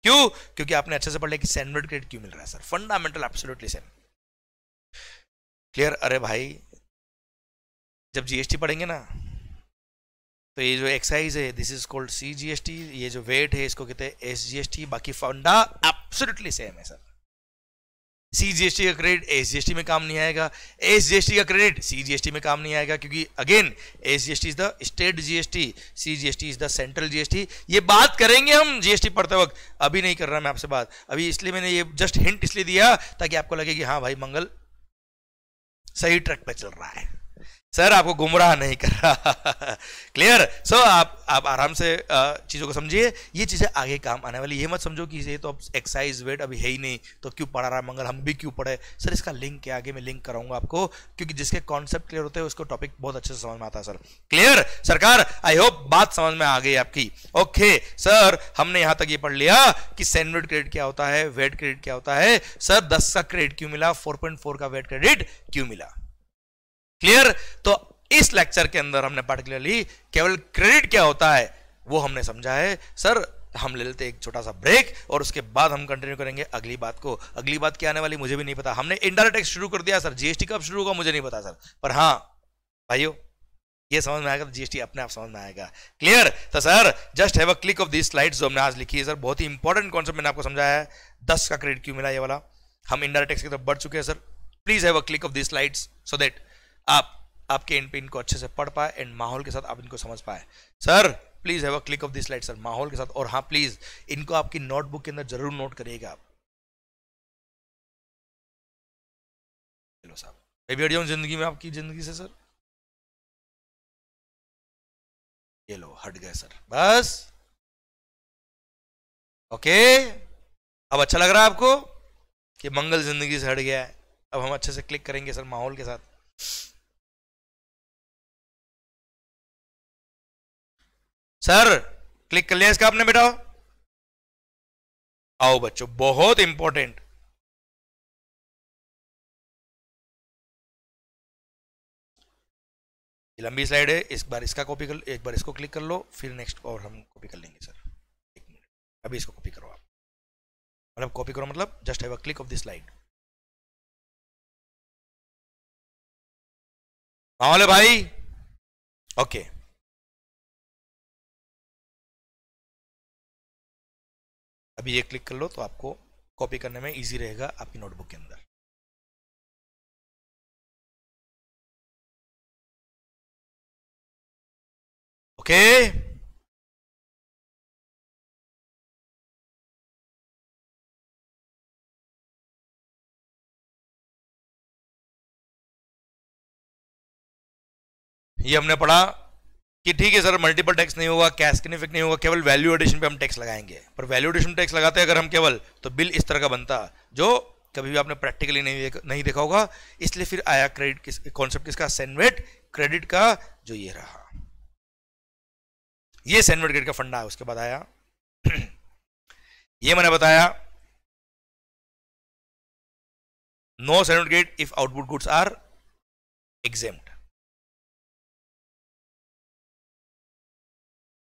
क्यों? क्योंकि आपने अच्छे से पढ़ लिया कि सेनवेट क्रेडिट क्यों मिल रहा है sir, fundamental absolutely same. Clear? अरे भाई जब जीएसटी पढ़ेंगे ना तो ये जो एक्साइज है दिस इज कॉल्ड सीजीएसटी, ये जो वेट है इसको कहते हैं एसजीएसटी, बाकी फंडा एब्सोल्युटली सेम है सर। सीजीएसटी का क्रेडिट एसजीएसटी में काम नहीं आएगा, एसजीएसटी का क्रेडिट सीजीएसटी में काम नहीं आएगा, क्योंकि again SGST is the state GST, CGST is the central GST. ये बात करेंगे हम जीएसटी पढ़ते वक्त, अभी नहीं कर रहा मैं आपसे बात, अभी इसलिए मैंने ये जस्ट हिंट इसलिए दिया ताकि आपको लगे कि हाँ भाई मंगल सही ट्रैक पे चल रहा है, सर आपको गुमराह नहीं कर रहा। क्लियर? सो आप आराम से चीजों को समझिए, ये चीजें आगे काम आने वाली, ये मत समझो कि ये तो एक्साइज वेट अभी है ही नहीं तो क्यों पढ़ा रहा मंगल, हम भी क्यों पढ़े सर, इसका लिंक के आगे मैं लिंक कराऊंगा आपको, क्योंकि जिसके कॉन्सेप्ट क्लियर होते हैं उसको टॉपिक बहुत अच्छे से समझ में आता है सर। क्लियर सरकार? आई होप बात समझ में आ गई आपकी। ओके सर हमने यहां तक ये पढ़ लिया कि सेनवेट क्रेडिट क्या होता है, वेट क्रेडिट क्या होता है, सर 10 का क्रेडिट क्यों मिला, 4.4 का वेट क्रेडिट क्यों मिला। क्लियर? तो इस लेक्चर के अंदर हमने पार्टिकुलरली केवल क्रेडिट क्या होता है वो हमने समझा है। सर हम ले लेते एक छोटा सा ब्रेक और उसके बाद हम कंटिन्यू करेंगे अगली बात को। अगली बात क्या आने वाली मुझे भी नहीं पता, हमने इनडायरेक्ट टैक्स शुरू कर दिया सर, जीएसटी कब शुरू होगा मुझे नहीं पता सर, पर हाँ भाइयों ये समझ में आएगा तो जीएसटी अपने आप समझ में आएगा। क्लियर? तो sir just have a click of this slides जो हमने आज लिखी है सर, बहुत ही इंपॉर्टेंट कॉन्सेप्ट मैंने आपको समझाया है, 10 का क्रेडिट क्यों मिला ये वाला, हम इनडायरेक्ट टैक्स की तरफ बढ़ चुके हैं sir. Please have a click of this slides so that आप आपके इन पे इनको अच्छे से पढ़ पाए एंड माहौल के साथ आप इनको समझ पाए। Sir please have a click of this slide sir, माहौल के साथ, और हाँ प्लीज इनको आपकी नोटबुक के अंदर जरूर नोट करिएगा आप। चलो साहब मैं भी हट जाऊं जिंदगी में आपकी जिंदगी से सर, ये लो हट गए सर बस। ओके अब अच्छा लग रहा है आपको कि मंगल जिंदगी से हट गया है? अब हम अच्छे से क्लिक करेंगे सर माहौल के साथ। सर क्लिक कर लिया इसका आपने बेटा? आओ बच्चों बहुत इंपॉर्टेंट, लंबी स्लाइड है, इस बार इसका कॉपी कर, एक बार इसको क्लिक कर लो फिर नेक्स्ट और हम कॉपी कर लेंगे सर। एक मिनट अभी इसको कॉपी करो आप, मतलब कॉपी करो मतलब just have a click of this slide. माहौल है भाई? ओके अभी ये क्लिक कर लो तो आपको कॉपी करने में इजी रहेगा आपकी नोटबुक के अंदर। ओके, ये हमने पढ़ा कि ठीक है सर, मल्टीपल टैक्स नहीं होगा, कैश सिग्निफिक नहीं होगा, केवल वैल्यू एडिशन पे हम टैक्स लगाएंगे। पर वैल्यू एडिशन टैक्स लगाते अगर हम केवल, तो बिल इस तरह का बनता जो कभी भी आपने प्रैक्टिकली नहीं देखा होगा। इसलिए फिर आया क्रेडिट कॉन्सेप्ट किसका, सेनवेट क्रेडिट का, जो ये रहा, ये सेनवेट क्रेडिट का फंडा है। उसके बाद आया ये मैंने बताया, no CENVAT credit if output goods are exempt.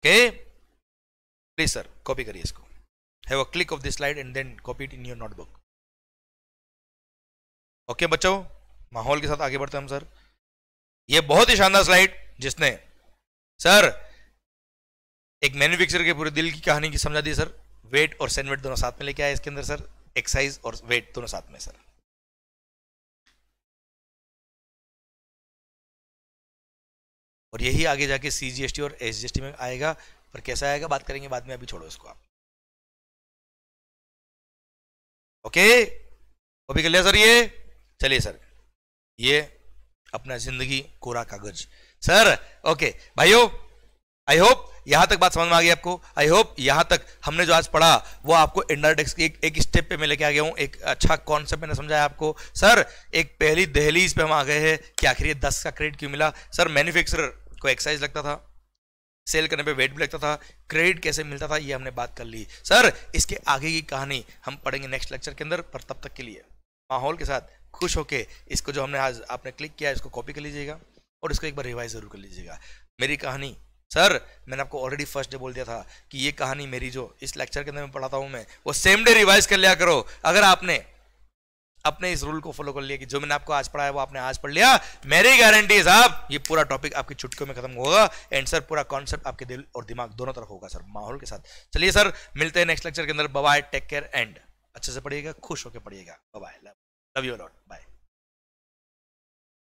Okay, please sir, copy करिए इसको. Have a click of this slide and then copy it in your notebook. Okay बच्चों, माहौल के साथ आगे बढ़ते हैं हम सर. ये बहुत ही शानदार स्लाइड जिसने सर एक मैन्युफैक्चरर के पूरे दिल की कहानी की समझा दी सर. वेट और सेनवेट दोनों साथ में लेके आए इसके अंदर सर, एक्साइज और वेट दोनों साथ में सर. और यही आगे जाके सीजीएसटी और एसजीएसटी में आएगा. पर कैसा आएगा बात करेंगे बाद में, अभी छोड़ो इसको आप. ओके, कॉपी कर लिया सर ये. चलिए सर, ये अपना जिंदगी कोरा कागज सर. ओके भाइयों, आई होप यहां तक बात समझ में आ गई आपको. आई होप यहां तक हमने जो आज पढ़ा वो आपको इनडायरेक्ट टैक्स की एक स्टेप पे मैं लेके आ गया हूं. एक अच्छा कॉन्सेप्ट मैंने समझाया आपको सर. एक पहली दहलीज पे हम आ गए हैं कि आखिर ये 10 का क्रेडिट क्यों मिला सर. मैन्युफैक्चरर को एक्साइज लगता था, सेल करने पे वेट भी लगता था, क्रेडिट कैसे मिलता था ये हमने बात कर ली सर. इसके आगे की कहानी हम पढ़ेंगे नेक्स्ट लेक्चर के अंदर. पर तब तक के लिए माहौल के साथ खुश होके इसको जो हमने आज आपने क्लिक किया इसको कॉपी कर लीजिएगा और इसको एक बार रिवाइज जरूर कर लीजिएगा. मेरी कहानी सर, मैंने आपको ऑलरेडी फर्स्ट डे बोल दिया था कि ये कहानी मेरी जो इस लेक्चर के अंदर मैं पढ़ाता हूं मैं, वो सेम डे रिवाइज कर लिया करो. अगर आपने अपने इस रूल को फॉलो कर लिया कि जो मैंने आपको आज पढ़ाया वो आपने आज पढ़ लिया, मेरी गारंटी है साहब ये पूरा टॉपिक आपकी चुटकियों में खत्म होगा. एंड सर पूरा कॉन्सेप्ट आपके दिल और दिमाग दोनों तरफ होगा सर, माहौल के साथ. चलिए सर, मिलते हैं नेक्स्ट लेक्चर के अंदर. Bye bye, take care and अच्छे से पढ़िएगा, खुश होकर पढ़िएगा. Bye bye, love you lot, bye.